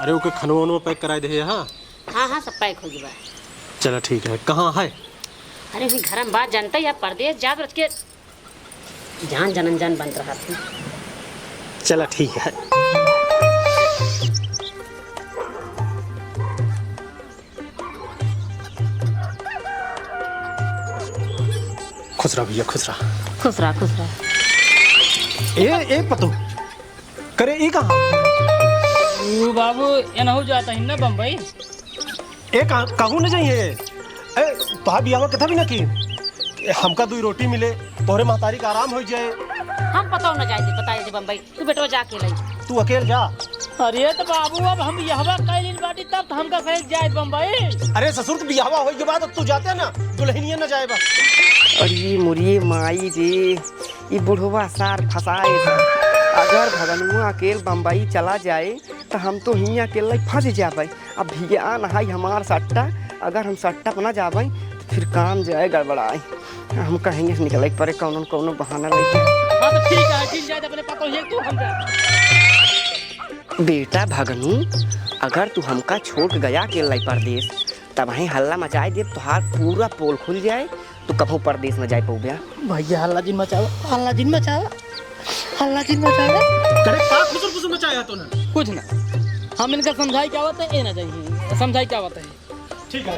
अरे ओके खनवा वनवा पैक कराए दे। हाँ हाँ सब पैक हो गया। चलो ठीक है। कहाँ है? अरे वही घर में बात जानता या परदेश जाब रच के जान जनन जान बन रहा था। चला ठीक है। खुश रहा भैया खुश रहा। खुश रहा। ए पतो करे ई कहाँ? तू बाबू एनहु जाता ही ना बम्बई। ए कहूँ न जाइए। ए तोहार बियाह कथा भी ना की हमका 2 रोटी मिले तोहरे महतारी का आराम हो जाए। हम पता न जाए बताए दे बम्बई तू बेटो जाके लाई। तू अकेले जा। अरे तो बाबू अब हम यहवा कैलिन बाटी तब तो हमका सही जाए बम्बई। अरे ससुर तो बियाहवा हो के बाद तू जाते ना दुल्हनिया न जाए बस। अरे मुरिये माई रे ये बुढ़वा सार फसाए था। अगर भगनुआ अकेले बम्बई चला जाए तो हम तो ही अकेले फंस जाबे। अब भैया नहाई हमार सट्टा अगर हम सट्टा पर न जाबे तो फिर काम जाए गड़बड़ाए। हम कहेंगे निकले परे कौन बहाना लेके। हाँ तो ठीक है ठीक जाए अपने पतो है तू हम जा। बेटा भगनू अगर तू हमका छोड़ गया अकेले परदेश तब वहीं हल्ला मचाए दे तो हाथ पूरा पोल खुल जाए तो कभू परदेश में जाए पऊबे। भैया हल्ला जिन मचावा करे का खुसुर मचाया तो ना कुछ ना हम इनका समझाई क्या बात है ये ना चाहिए समझाई क्या बात है। ठीक है।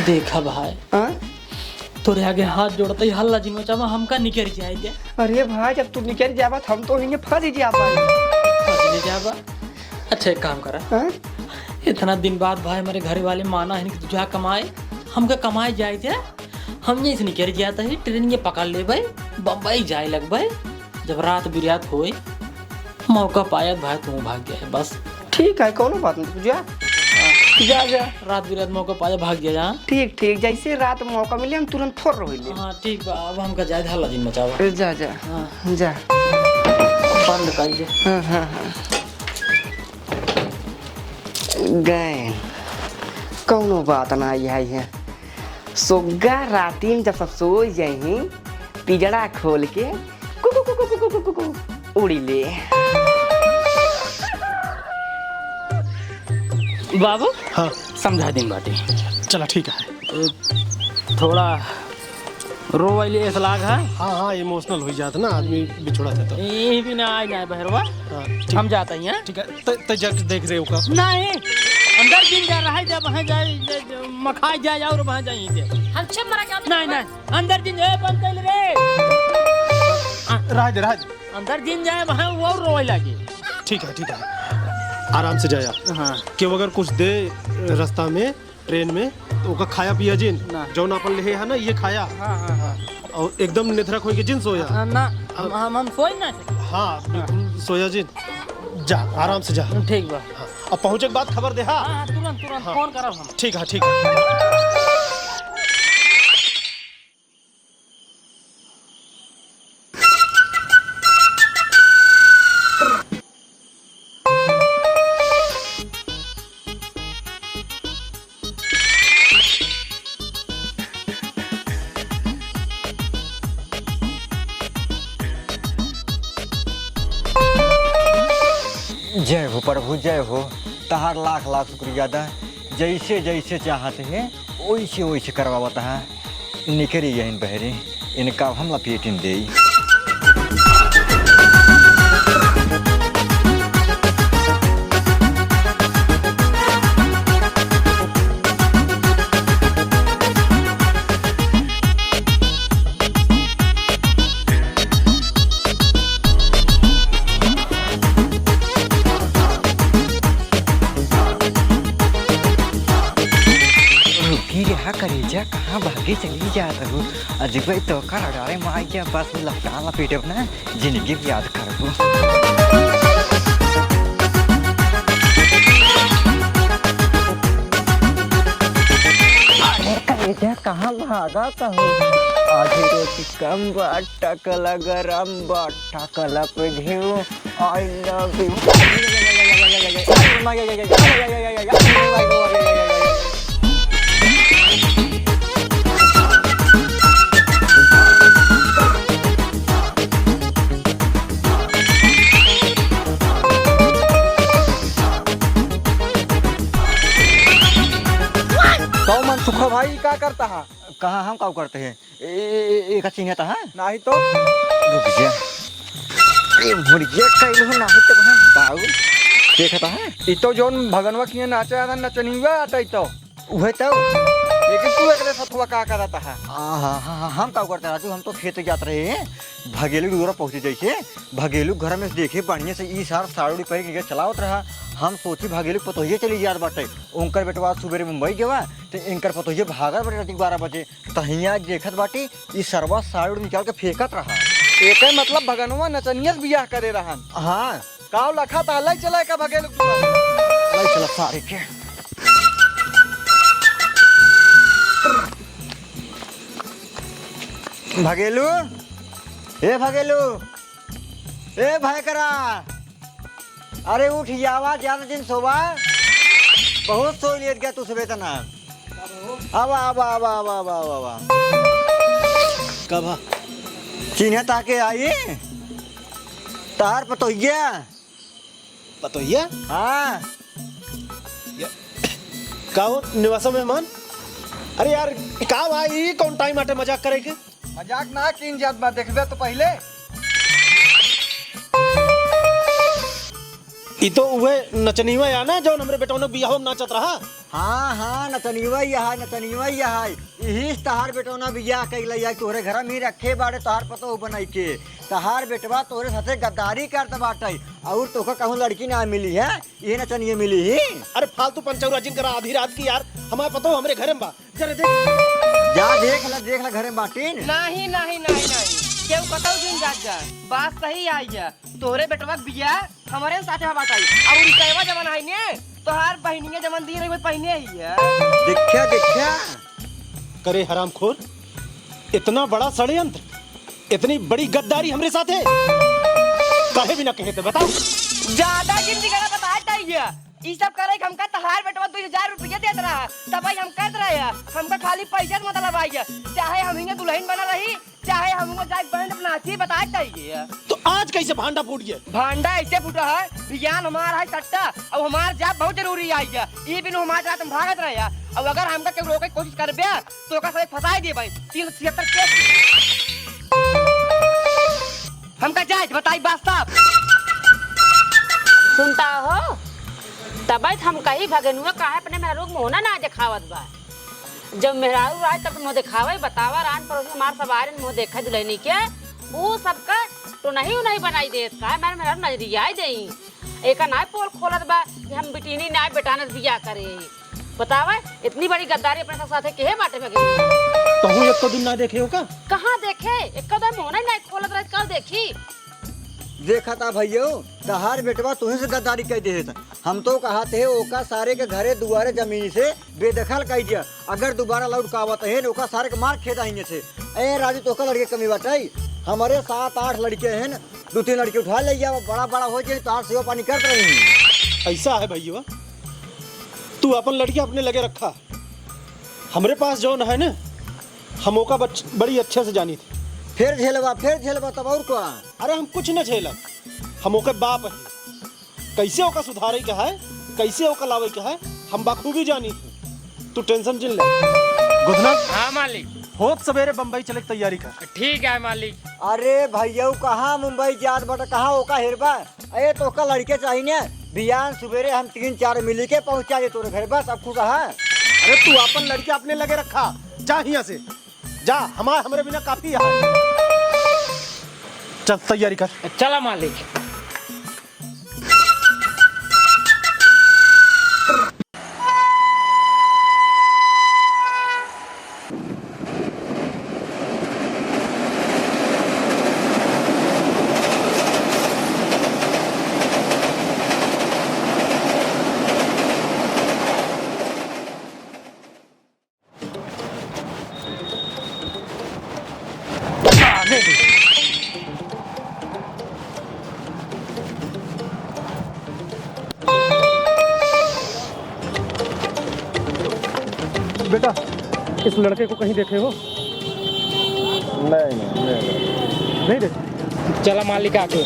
देखा भाई हाँ? तोरे आगे हाथ जोड़ते ही हल्ला जिन मचावा हमका निकल जाए दे। अरे भाई जब तू निकल जाबा हम तो हिंगे फंस जाबा। फंसने जाबा। अच्छा एक काम करा। हाँ? इतना दिन बाद भाई हमारे घर वाले माना है कि तू जा कमाए हमका कमाए जाए थे। हम ये निकल जाता है ट्रेन ये पकड़ ले भाई बम्बई जाए लग भाई। जब रात बिरात होए मौका पाया भाई तू भाग गया है बस। ठीक है कोनो बात नहीं तू जा रात बिरात मौका पाया भाग गया जा। ठीक जैसे रात मौका मिले हम तुरंत फोर रही। हाँ ठीक बा अब हमका जाए हल्ला दिन मचावा। जा जा बंद कर दे। हाँ। गए कौनो बात ना है सोगा राती में जब सब सो जाए पिजड़ा खोल के कुकु उड़ी ले। बाबू हाँ समझा दिन बाटी। चला ठीक है। थोड़ा रोवैले ऐसा लाग है। हाँ इमोशनल हो जाता ना आदमी बिछोड़ा था तो। ये भी ना आए ना बहरवा। हाँ, हम जाते हैं। ठीक है तो जग देख रहे हो का नहीं अंदर दिन जा रहा है जब वहाँ जाए मखाई जाए और वहाँ जाए हम सब मरा क्या नहीं अंदर दिन जाए बंद कर रे। राज अंदर दिन जाए वहाँ वो रोए लगे। ठीक है आराम से जाया। हाँ क्यों अगर कुछ दे रास्ता में ट्रेन में तो ओका खाया पिया जिन जौन अपन ले है ना ये खाया। हाँ और एकदम निद्रक हो के जिन सोया ना हम सोई ना। हाँ बिल्कुल सोया जिन जा आराम से जा। ठीक बा। हाँ अब पहुँचे के बाद खबर दे। हाँ तुरंत फोन करो हम। ठीक है। जय हो प्रभु जय हो तहार लाख लाख शुक्रिया दा जैसे चाहते हैं वैसे करवाता है। निकरी यही बहरी इनका हम लपेटिन दे। करेजा कहाँ भागे चली जा रहू अजब तो कर डारे माई क्या बस लपटा लपेटे अपना जिंदगी याद करूँ। कहाँ भागा कहूँ आधी रोटी कम बा टकला गरम बा टकला पे घेऊ आई लव यू तो मन सुखा भाई क्या करता है? कहाँ हम क्या करते हैं एक चिन्हता है नहीं तो रुक जा ये मुर्गिया कैलू नहीं तो कहाँ बाबू देखता है ई तो जोन भगनवा किए नाचा था नचनिया आता तो वह तो लेकिन तू एक सथुआ का करता है? हाँ हम क्या करते राजू हम तो खेत जाते रहे हैं भगेलू दूरा पहुँचे जैसे भगेलू घर में देखे बढ़िया से ई सार साड़ी पहन के चलावत रहा हम सोची भगेलू पतोहिए चली जात बाटे उनकर बेटवा सुबेरे मुंबई गवा तो इनकर पतोहिए भागत बाटे रात 12 बजे तहिया देखत बाटे ई सरवा साड़ी निकाल के फेंकत रहा एक मतलब भगनवा नचनिया से बियाह करे रहन। हाँ काव लखा था अलग चला का भगेलू नहीं चला सारे के भगेलू भगेलू ए भाई करा अरे उठ जावा ज्यादा दिन सोवा बहुत सो लेट गया तू सुबह तना आवा आवा आवा आवा आवा आवा कब चिन्ह ताके आई तार पतोहिया पतोहिया हाँ का हो निवासा मेहमान? अरे यार का भाई कौन टाइम आटे मजाक करे के? मजाक ना किन जात बा देखबे तो पहले ई तो उहे नचनीवा या ना जो हमरे बेटवा ने बियाह में नाचत रहा। हाँ नतनिवा यही यही तहार बेटौना बियाह कैल तोहरे घर में रखे बाड़े तहार पतो बनाई के तहार बेटवा तोहरे साथे गद्दारी करत बाटे और तोका कहूँ लड़की ना मिली है ये नचनिए मिली ही। अरे फालतू पंचौरा जिन करा आधी रात की यार हमारे पतो हमरे घर में बा जरा देख जा देख ला घर में बाटीन नहीं नहीं नहीं नहीं केहू कतौ दिन जात जा बात सही आई जा तोरे बेटवा बिया हमारे साथे बाटाई और ई कैवा जवन है ने तोहार बहनिया जवन दी रही पहने ही है देखा करे हरामखोर इतना बड़ा षड्यंत्र इतनी बड़ी गद्दारी हमरे साथ है काहे भी ना कहे थे बताओ ज्यादा गिनती करा बता चाहिए ई सब करे हमका तहार बेटवा 2000 रुपया देत रहा तब भाई हम कहत रहे हमका खाली पैसा मतलब आई चाहे हम हिंगे दुल्हन बना रही चाहे हमको जाए बैंड नाची बता चाहिए। तो आज कैसे भांडा फूट गया? भांडा ऐसे फूटा है विज्ञान हमारा है सट्टा और हमार जाप बहुत जरूरी आई है ये बिनु हमारे रात में भागत रहे और अगर हमका केहू रोके कोशिश करबे तो ओका सब फसाई दे भाई 376 केस हमका जाए बताई बात साहब सुनता हो तब हम कही भगनुआ काहे अपने मेरा रोग मोहना ना दिखावत बा जब मेहरारू राज तब मुँह दिखावे बतावा रान पड़ोस हमार सब आयरन मुँह देखा दुल्हनी के वो सबका तो नहीं बनाई देत का मेरा मेहरारू नजरिया दे एक ना पोल खोलत बा कि हम बिटिनी ना बेटाने बिया करे बतावा इतनी बड़ी गद्दारी अपने साथे के बाटे में तो हूं एक तो दिन ना देखे हो का? कहाँ देखे एक दम मोहना नहीं खोलत रह कल देखी देखा था भैया तहार बेटवा तुहे से गद्दारी कह दे हम तो कहते है ओका सारे के घरे दुआरे जमीन से बेदखल कह दिया अगर दोबारा लौटकावत है ओका सारे के मार खेदा ही से ए राजू तो लड़के कमी बाटाई हमारे 7-8 लड़के हैं 2-3 लड़के उठा ले जाओ बड़ा हो जाए तार सेवा पानी कर रहे ऐसा है भैया तू अपन लड़की अपने लगे रखा हमरे पास जो है ना हम ओका बड़ी अच्छे से जानी थी फिर झेलवा तब और क्या? अरे हम कुछ न झेलक हम ओके बाप है कैसे ओका सुधारे का है कैसे ओका लावे का है हम बाखूबी जानी थी तू टेंशन जिन ले गुदना। हाँ मालिक होत सवेरे बम्बई चले की तैयारी कर। ठीक है मालिक। अरे भैया कहाँ मुंबई जात बटा कहाँ ओका हेरबा अरे तो ओका लड़के चाहिए ना बियान सवेरे हम 3-4 मिली के पहुँचा दे तोरे घर बस अब कहा। अरे तू अपन लड़के अपने लगे रखा जा यहाँ से जा हमारे बिना काफी है चल तैयारी कर। चला मालिक। बेटा इस लड़के को कहीं देखे हो? नहीं देखे। चला मालिक आके।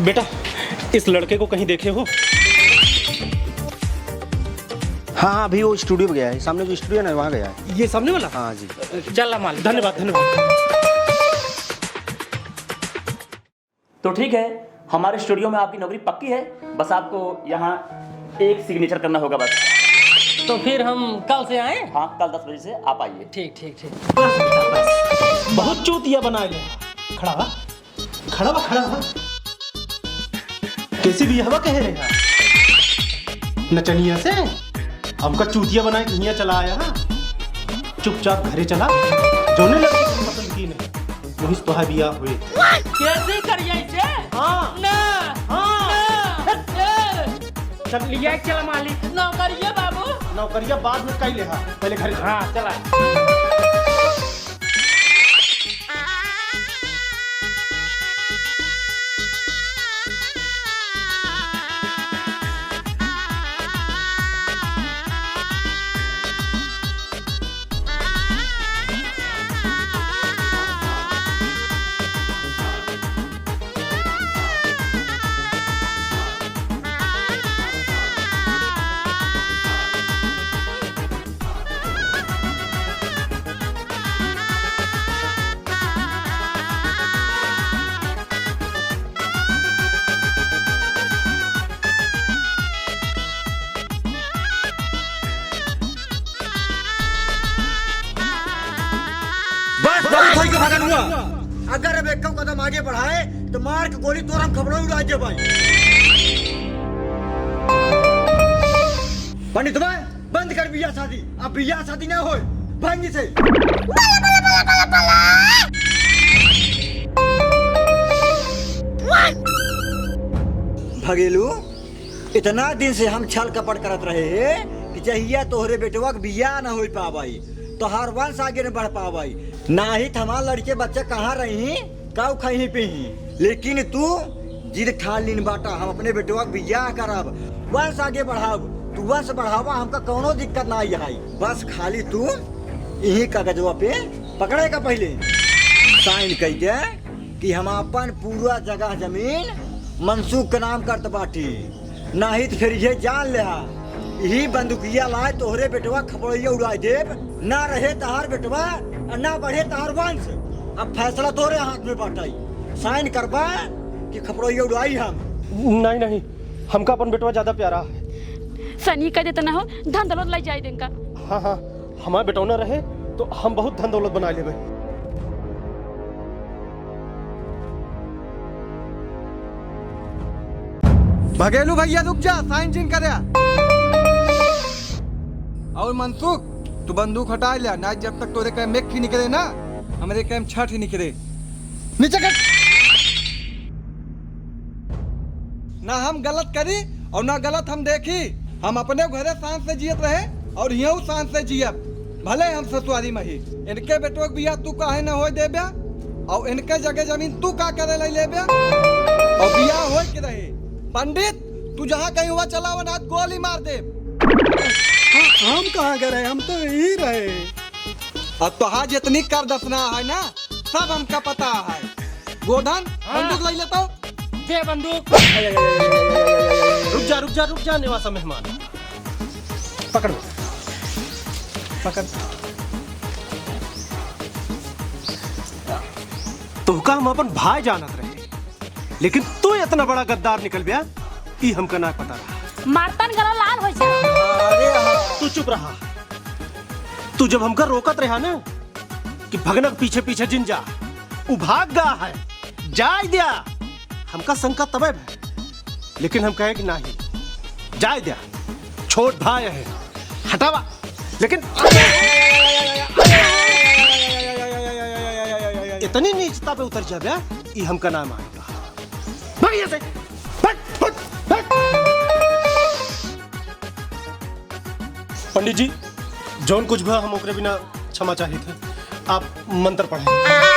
बेटा इस लड़के को कहीं देखे हो? हाँ अभी वो स्टूडियो में गया है, सामने जो स्टूडियो है ना वहाँ गया है। ये सामने वाला? हाँ जी। चला मालिक। धन्यवाद धन्यवाद। तो ठीक है, हमारे स्टूडियो में आपकी नौकरी पक्की है, बस आपको यहाँ एक सिग्नेचर करना होगा बस। तो फिर हम कल से आए? हाँ कल 10 बजे से आप आइए। ठीक ठीक ठीक। बहुत चूतिया बना ले। खड़ा हुआ खड़ा हुआ खड़ा हुआ। कैसी भी हवा कह रहे हैं नचनिया से हमका चूतिया बनाए कि यहाँ चला आया। हाँ चुपचाप घरे चला, जोने लगे पसंद की नहीं वही तो है बिया हुए। कैसे करिए इसे? हाँ ना हाँ सब लिया चला मालिक। नौकरिया बाबू। नौकरिया बाद में कई ले। पहले घरे चला। हाँ चला। अगर अब एक कदम आगे बढ़ाए तो मार के गोली तोड़ हम खबरों उड़ा दे भाई। पंडित भाई बंद कर बिया शादी, अब बिया शादी ना हो भांगी से। भगेलू इतना दिन से हम छल कपट करत रहे कि जहिया तोहरे बेटवा के बिया न हो पावाई तो हर वंश आगे न बढ़ पावाई। ना ही हमार लड़के बच्चे कहाँ रही काउ खही पी, लेकिन तू जिद ठान लीन बाटा हम अपने बेटवा के बिया करब, वंश आगे बढ़ाब। तू वंश बढ़ावा हमका कोनो दिक्कत ना आई, बस खाली तू यही कागजवा पे पकड़े का पहले साइन कह दे कि हम अपन पूरा जगह जमीन मनसूख के नाम करत बाटी। नहीं तो फिर ये जान ले यही बंदूकिया लाए तोहरे बेटवा खपड़िया उड़ा देव, ना रहे तहार बेटवा और ना बढ़े तहार वंश। अब फैसला तोरे हाथ में बाटाई, साइन करबा कि खपड़िया उड़ाई हम। नहीं नहीं हमका अपन बेटवा ज्यादा प्यारा है। सनी कह देता ना हो धन दौलत लाई जाए देंका। हाँ हाँ हमारे बेटौना रहे तो हम बहुत धन दौलत बना लेबे। भगेलू भैया रुक जा, साइन जिन कर। और मनसुख तू बंदूक हटा लिया ना, जब तक तोरे कैम मेक ही निकले ना हमारे कैम छठ ही निकले। नीचे कर। ना हम गलत करी और ना गलत हम देखी, हम अपने घरे सांस से जियत रहे और यहाँ सांस से जियब। भले हम ससुरारी में ही इनके बेटो के बिया तू काहे ना हो देबे और इनके जगह जमीन तू का करे ले लेबे और बिया हो के रहे। पंडित तू जहाँ कहीं हुआ चला वो नाथ गोली मार दे। हम कहाँ गए, हम तो यही रहे। अब तो हाँ जितनी कर दसना है ना सब हमका पता है। गोधन बंदूक ले लेता हूँ। दे बंदूक। रुक जा निवासा मेहमान। पकड़ पकड़। तुमका हम अपन भाई जानत रहे, लेकिन तू इतना बड़ा गद्दार निकल गया कि हमका ना पता रहा। मारतन गला लाल हो जाए। तू चुप रहा। तू जब हमका रोकत रहा ना कि भगनक पीछे पीछे जिन जा, उ भाग गया है, जाय दिया। हमका शंका तबे है, लेकिन हम कहे कि नहीं जाय दिया। छोट भाई है, हटावा। लेकिन इतनी नीचता पे उतर जाबे, ये हमका नाम आएगा। भाग यहाँ से, भाग, भाग, भाग। पंडित जी, जौन कुछ भी हम ओकरे बिना क्षमा चाहिए थे, आप मंत्र पढ़ें।